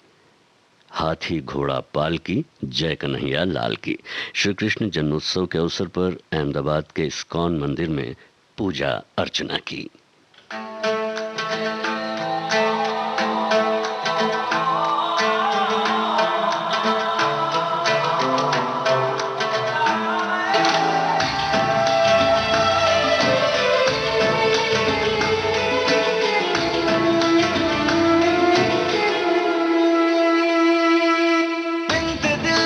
हाथी घोड़ा पाल की जय कन्हैया लाल की। श्री कृष्ण जन्मोत्सव के अवसर पर अहमदाबाद के इस्कॉन मंदिर में पूजा अर्चना की। बिंद दिल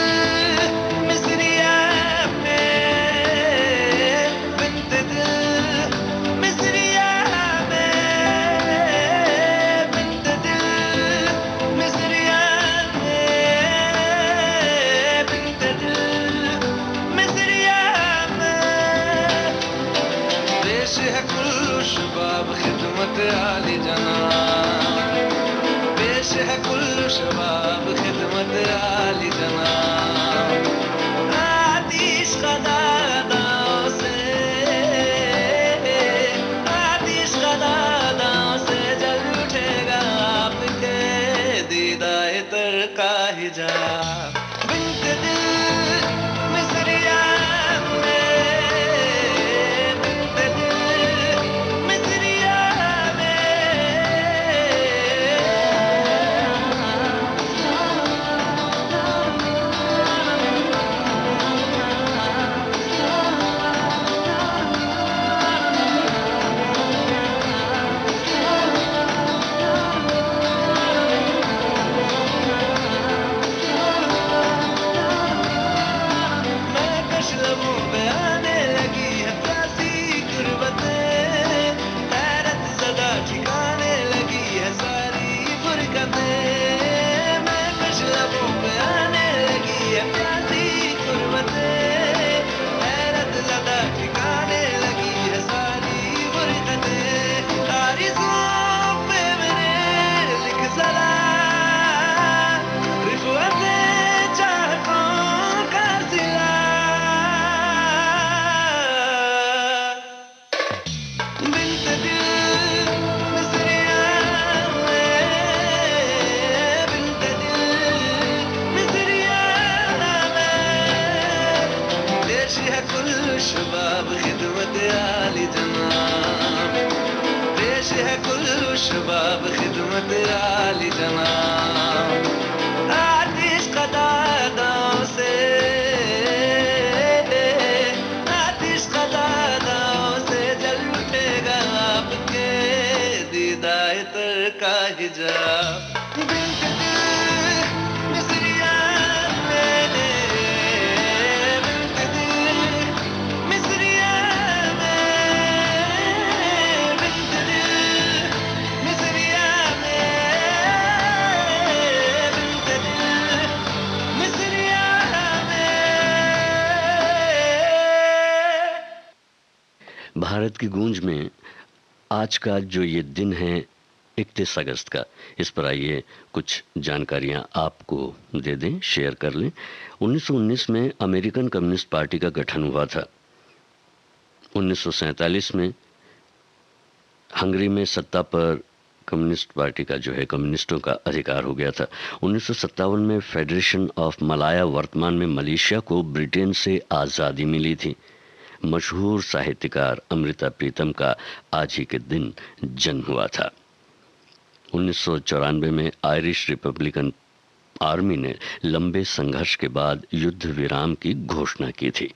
मिसरिया में, बिंद दिल मिसरिया में, बिंद दिल मिसरिया में, बिंद दिल मिसरिया में। पेश है कुल शबाब खिदमत आली जनाब, पेश है कुल शबाब खिदमत आली जनाब। आतिश क़दादाओं से, आतिश क़दादाओं से जल उठेगा आपके दीदाए तर का हिजाब। बिंत दिल मिसरिया में, बिंत दिल मिसरिया में। पेश है कुल्लू शबाब खिदमत आली जनाब आतिश कदादाओं से आतिश कदादाओं से जल उठेगा आपके दीदार तर का हिजाब भारत की गूंज में आज का जो ये दिन है 31 अगस्त का, इस पर आइए कुछ जानकारियां आपको दे दें, शेयर कर लें। 1919 में अमेरिकन कम्युनिस्ट पार्टी का गठन हुआ था। 1947 में हंगरी में सत्ता पर कम्युनिस्ट पार्टी का जो है कम्युनिस्टों का अधिकार हो गया था। 1957 में फेडरेशन ऑफ मलाया, वर्तमान में मलेशिया को ब्रिटेन से आज़ादी मिली थी। मशहूर साहित्यकार अमृता प्रीतम का आज ही के दिन जन्म हुआ था। 1994 में आयरिश रिपब्लिकन आर्मी ने लंबे संघर्ष के बाद युद्ध विराम की घोषणा की थी।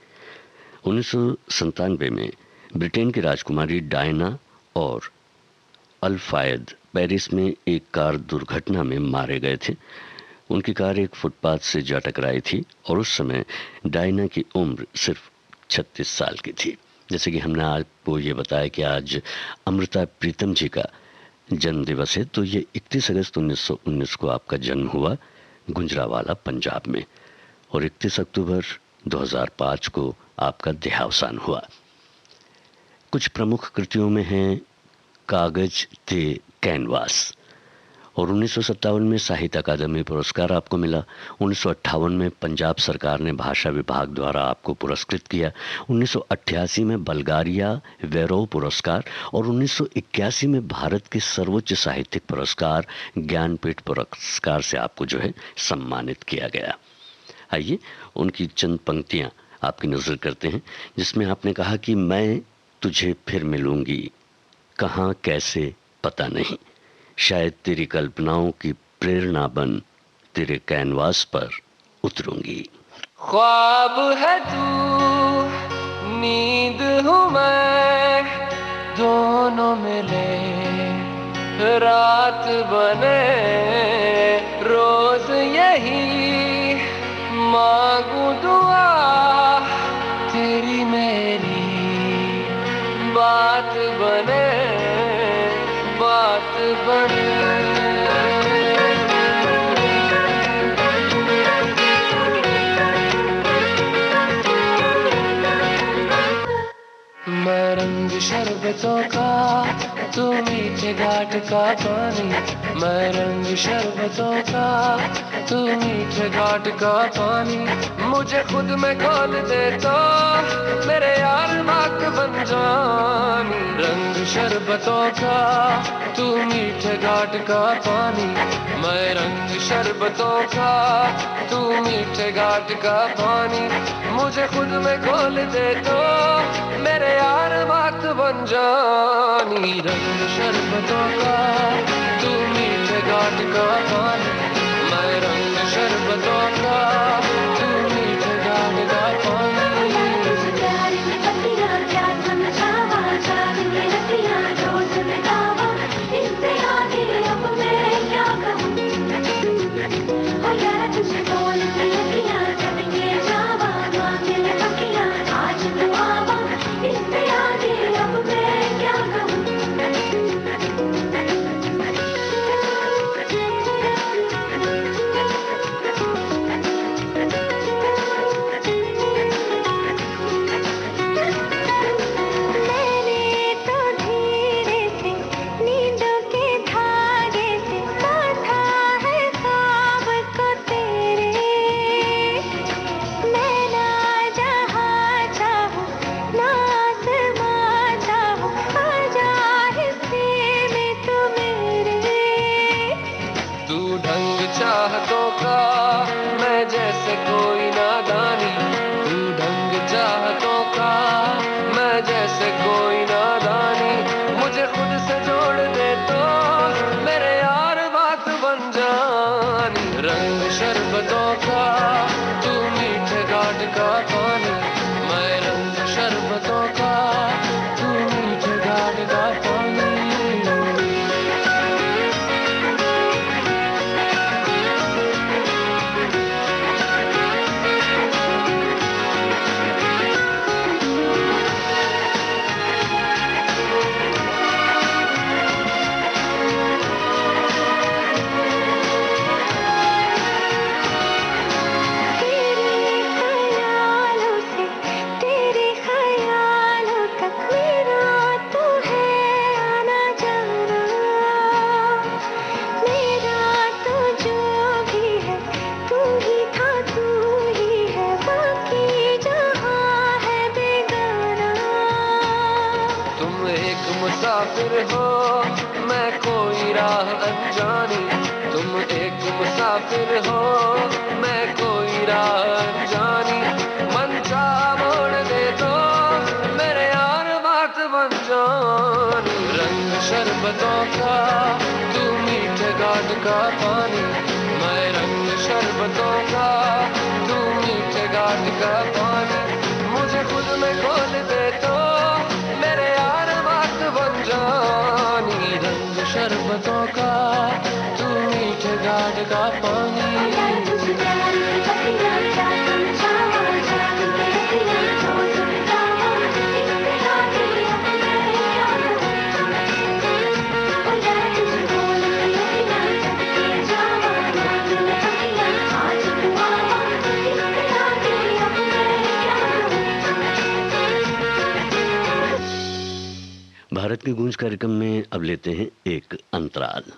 1997 में ब्रिटेन की राजकुमारी डायना और अल-फायद पेरिस में एक कार दुर्घटना में मारे गए थे। उनकी कार एक फुटपाथ से जा टकराई थी और उस समय डायना की उम्र सिर्फ 36 साल की थी। जैसे कि हमने आपको ये बताया कि आज अमृता प्रीतम जी का जन्म दिवस है, तो ये 31 अगस्त 1919 को आपका जन्म हुआ गुजरांवाला, पंजाब में, और 31 अक्टूबर 2005 को आपका देहावसान हुआ। कुछ प्रमुख कृतियों में हैं कागज थे कैनवास, और 1957 में साहित्य अकादमी पुरस्कार आपको मिला। 1958 में पंजाब सरकार ने भाषा विभाग द्वारा आपको पुरस्कृत किया। 1988 में बल्गारिया वेरोव पुरस्कार और 1981 में भारत के सर्वोच्च साहित्यिक पुरस्कार ज्ञानपीठ पुरस्कार से आपको जो है सम्मानित किया गया। आइए उनकी चंद पंक्तियां आपकी नजर करते हैं, जिसमें आपने कहा कि मैं तुझे फिर मिलूंगी, कहाँ कैसे पता नहीं, शायद तेरी कल्पनाओं की प्रेरणा बन तेरे कैनवास पर उतरूंगी। ख्वाब है तू, नींद हूँ मैं, दोनों मिले रात बने, रोज यही मांगू दुआ, तेरी मेरी बात बने, बात बने। मैं रंग शरबतों का, तू मीठे घाट का पानी, मैं रंग शरबतों का, तू मीठे घाट का पानी, मुझे खुद में खोल दे तो मेरे यार माक बन जानी। रंग शरबतों का, तू मीठे घाट का पानी, मैं रंग शरबतों का, तू मीठे घाट का पानी, मुझे खुद में खोल दे तो मेरे यार माक बन जानी। रंग शरबतों का, तू मीठे घाट का पानी, मैं रंग शरबतों का, तू मीठे घाट का पानी। पानी। मुसाफिर हो मैं कोई राह अनजानी, तुम एक मुसाफिर हो मैं कोई राह अनजानी। मन चाह मोड़ दे तो मेरे यार बात बन जानी। रंग शरबतों का तू मीठे घाट का पानी, मैं रंग शरबतों का तू मीठे घाट का पानी। मुझे खुद में खोल दे तो मेरे यार बात बन जानी। रंग शरबतों का तू मीठे घाट का पानी। भारत की गूंज कार्यक्रम में अब लेते हैं एक अंतराल।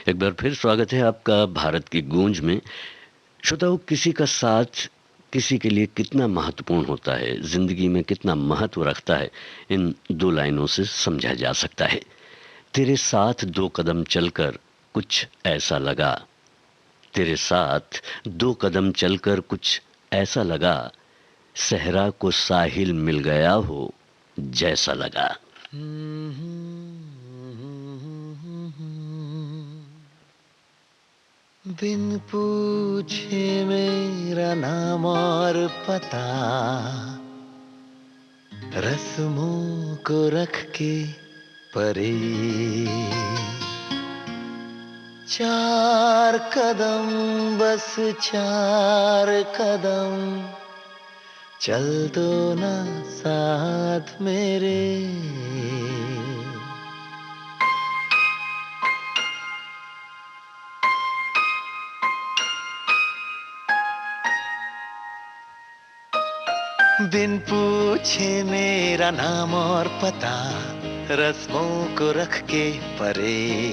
एक बार फिर स्वागत है आपका भारत की गूंज में। श्रोताओं, किसी का साथ किसी के लिए कितना महत्वपूर्ण होता है, जिंदगी में कितना महत्व रखता है, इन दो लाइनों से समझा जा सकता है। तेरे साथ दो कदम चलकर कुछ ऐसा लगा, तेरे साथ दो कदम चलकर कुछ ऐसा लगा, सहरा को साहिल मिल गया हो जैसा लगा। बिन पूछे मेरा नाम और पता, रस्मों को रख के परे, चार कदम बस चार कदम चल दो ना साथ मेरे। बिन पूछे मेरा नाम और पता, रस्मों को रख के परे,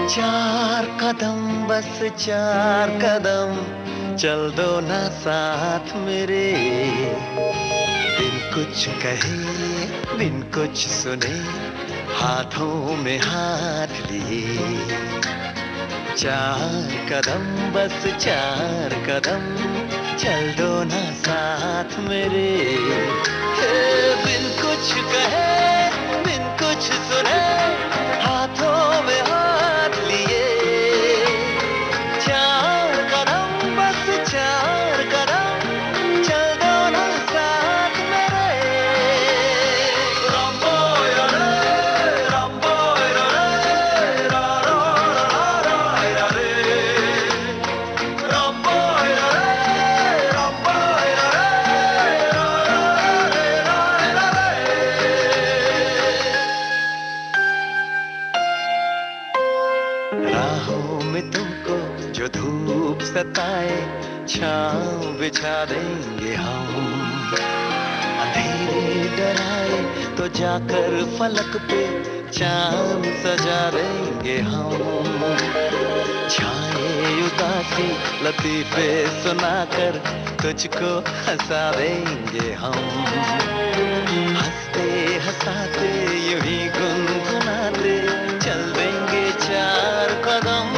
चार कदम बस चार कदम चल दो ना साथ मेरे। बिन कुछ कहे बिन कुछ सुने, हाथों में हाथ लिए, चार कदम बस चार कदम चल दो ना साथ मेरे। बिन कुछ कहे बिन कुछ सुने, हाथों में हाथ लिए, चार कदम बस चार कदम चल दो ना साथ मेरे। सताए छाँव बिछा देंगे हम। अंधेरे डराए तो जाकर फलक पे चांद सजा देंगे हम। छाए उदासी लतीफे सुनाकर तुझको हंसा देंगे हम। हंसते हंसाते यूं ही गुनगुनाते चल देंगे 4 कदम।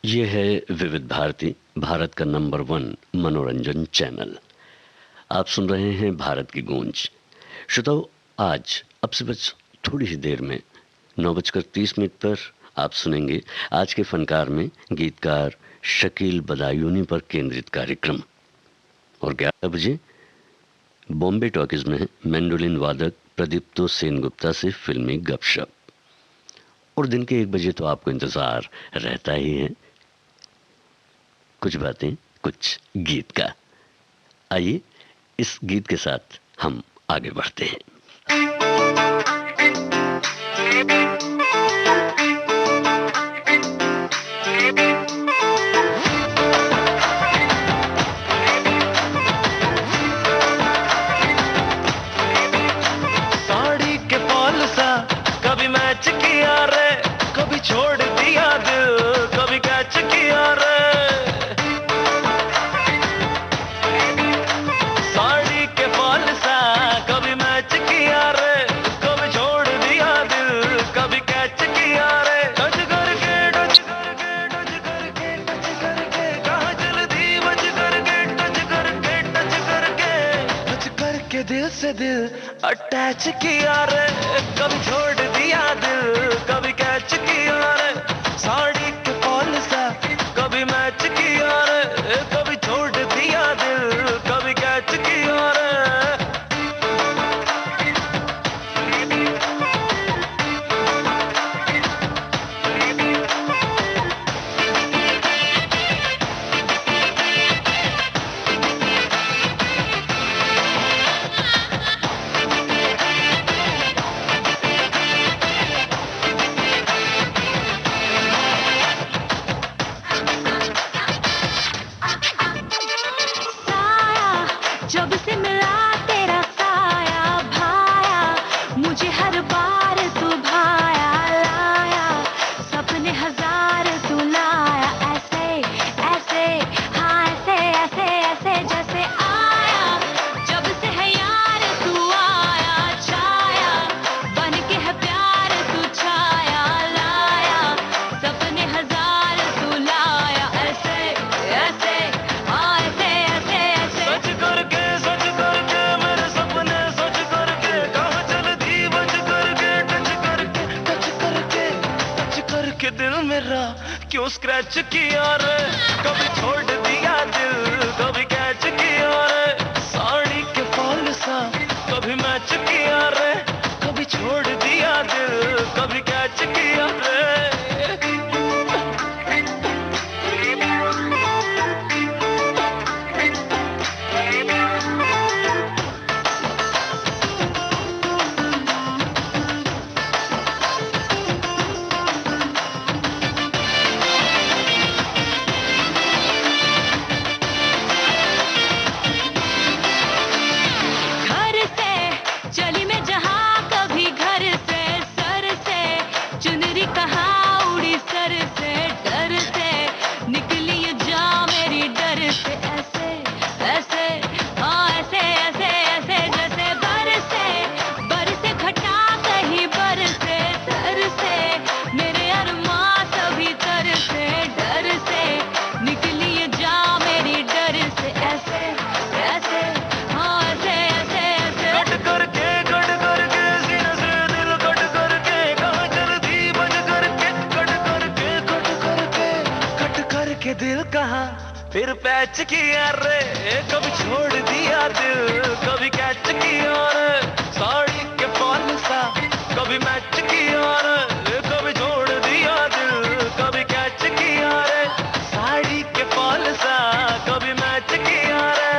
ये है विविध भारती, भारत का नंबर 1 मनोरंजन चैनल। आप सुन रहे हैं भारत की गूंज। श्रोताओ, आज अब से बस थोड़ी ही देर में 9:30 पर आप सुनेंगे आज के फनकार में गीतकार शकील बदायूनी पर केंद्रित कार्यक्रम। और 11 बजे बॉम्बे टॉकीज में मैंडोलिन वादक प्रदीप्तो सेनगुप्ता से फिल्मी गपशप। और दिन के 1 बजे तो आपको इंतजार रहता ही है, कुछ बातें कुछ गीत का। आइए इस गीत के साथ हम आगे बढ़ते हैं। साड़ी के फॉल सा कभी मैच किया रे, कभी छोड़ दिया दिल, कभी कैच किया रे। साड़ी के फॉल सा कभी मैच किया रे, कभी छोड़ दिया दिल, कभी कैच किया रे। टच करके टच करके टच करके टच करके कहाँ चल दी बच करके टच करके टच करके टच करके दिल से दिल अटैच किया रे। कभी छोड़ दिया दिल, कभी कैच किया रे। साड़ी के फॉल सा कभी मैच किया रे, कभी छोड़ दिया दिल, कभी कैच किया रे। जब से मिला तेरा साया भाया, मुझे हर बार तू भाया लाया, सपने हजार तू लाया। ऐसे ऐसे हाँ ऐसे ऐसे ऐसे जैसे आया, जब से है यार तू आया छाया, बन के है प्यार तू छाया लाया, सपने हजार तू लाया। ऐसे ऐसे हाँ ऐसे ऐसे ऐसे सच करके मेरे सपने सच करके कहाँ चल दी बच करके टच करके टच करके टच करके दिल मेरा क्यों स्क्रैच किया रे। कभी छोड़ दिया दिल, कभी कैच किया रे। साड़ी के फॉल सा कभी मैच किया रे, कभी छोड़ दिया दिल, कभी ये दिल कहाँ फिर पैच किया रे, कभी छोड़ दिया दिल कभी कैच किया रे, साड़ी के फॉल सा कभी मैच किया रे, कभी छोड़ दिया दिल कभी कैच किया रे, साड़ी के फॉल सा कभी मैच किया रे।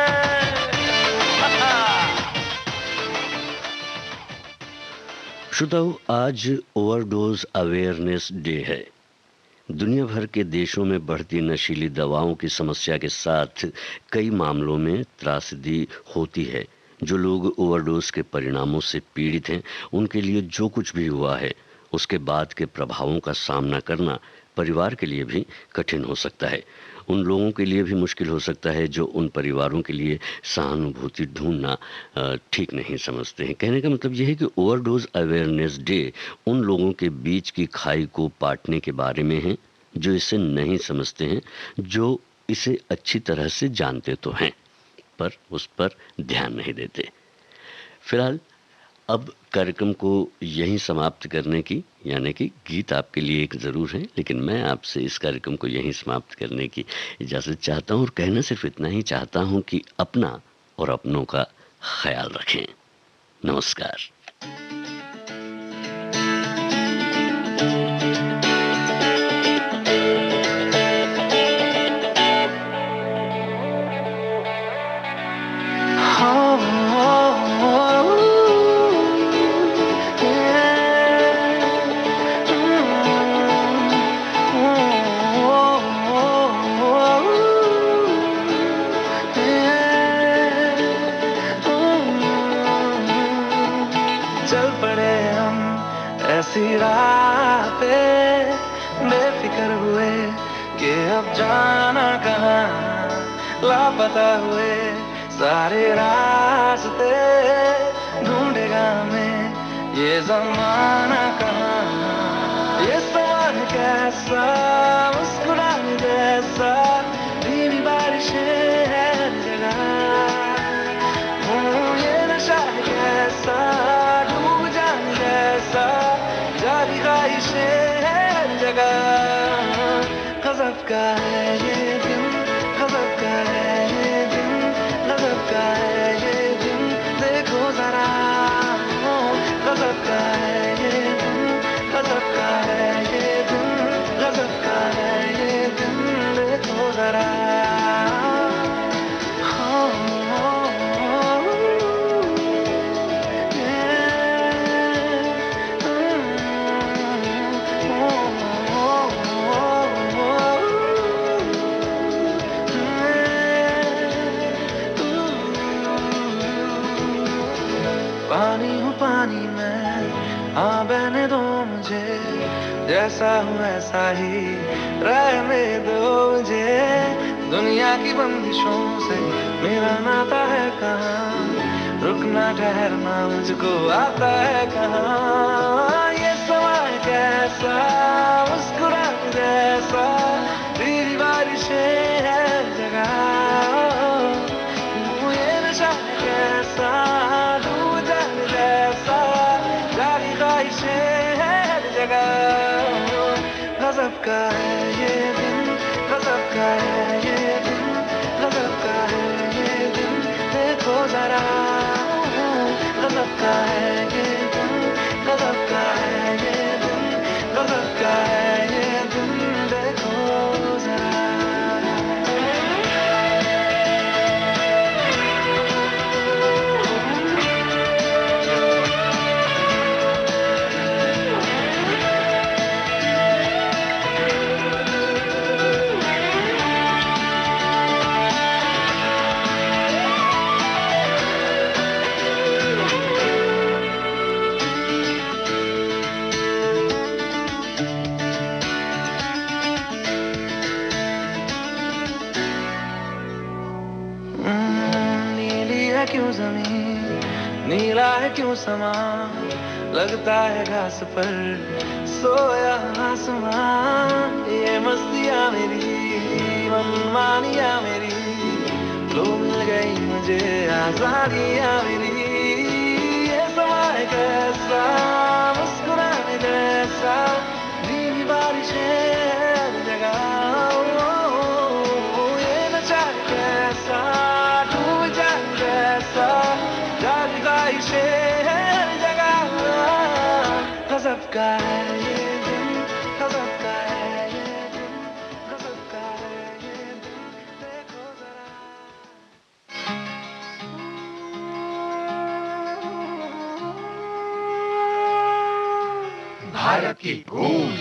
श्रोताओ, आज ओवरडोज अवेयरनेस डे है। दुनिया भर के देशों में बढ़ती नशीली दवाओं की समस्या के साथ कई मामलों में त्रासदी होती है। जो लोग ओवरडोज के परिणामों से पीड़ित हैं, उनके लिए जो कुछ भी हुआ है उसके बाद के प्रभावों का सामना करना परिवार के लिए भी कठिन हो सकता है। उन लोगों के लिए भी मुश्किल हो सकता है जो उन परिवारों के लिए सहानुभूति ढूंढना ठीक नहीं समझते हैं। कहने का मतलब यह है कि ओवरडोज अवेयरनेस डे उन लोगों के बीच की खाई को पाटने के बारे में है जो इसे नहीं समझते हैं, जो इसे अच्छी तरह से जानते तो हैं पर उस पर ध्यान नहीं देते। फिलहाल अब कार्यक्रम को यहीं समाप्त करने की, यानी कि गीत आपके लिए एक ज़रूर है, लेकिन मैं आपसे इस कार्यक्रम को यहीं समाप्त करने की इजाज़त चाहता हूँ और कहना सिर्फ इतना ही चाहता हूँ कि अपना और अपनों का ख्याल रखें। नमस्कार। चल पड़े हम ऐसी राह पे, बेफिक्र हुए कि अब जाना कहाँ, लापता हुए सारे रास्ते, ढूंढेगा हमें ये ज़माना कहाँ। ये सवाल कैसा, मुस्कुराने जैसा, धीमी बारिशें हर जगह, ये नशा है कैसा, डूब जाने जैसा, जारी ख्वाहिशें हर जगह। गज़ब का है ये दिन, गज़ब का है ये दिन, गज़ब का है ये दिन, देखो जरा। गज़ब का है ये दिन, गज़ब का है ये दिन, गज़ब का है ये दिन, देखो जरा। पानी हूँ पानी में, हाँ बहने दो मुझे, जैसा हूँ ऐसा ही रहने दो मुझे। दुनिया की बंदिशों से मेरा नाता है कहाँ, रुकना ठहरना मुझको आता है कहाँ। ये समय कैसा, मुस्कुराने जैसा, तेरी बारिशें हर जगह, ये नशा कैसा, डूब जाने जैसा, जारी ख्वाहिशें हर जगह। गज़ब का है ये दिन, गज़ब का है ये दिन, गज़ब का है ये दिन, देखो जरा। गज़ब का है ये दिन, गज़ब का है ये दिन, गज़ब का है ये दिन, देखो जरा। नीली है क्यों जमीन, नीला है क्यों समा, लगता है घास पर सोया आसमां। ये मस्तियाँ मेरी, मनमानियाँ मेरी, लो मिल गई मुझे आजादियाँ मेरी। ये समय कैसा, मुस्कुराने जैसा, धीमी बारिशें हर जगह, का है ये दिन, गजब का है ये दिन, गजब का है ये दिन, देखो जरा। भारत की गूंज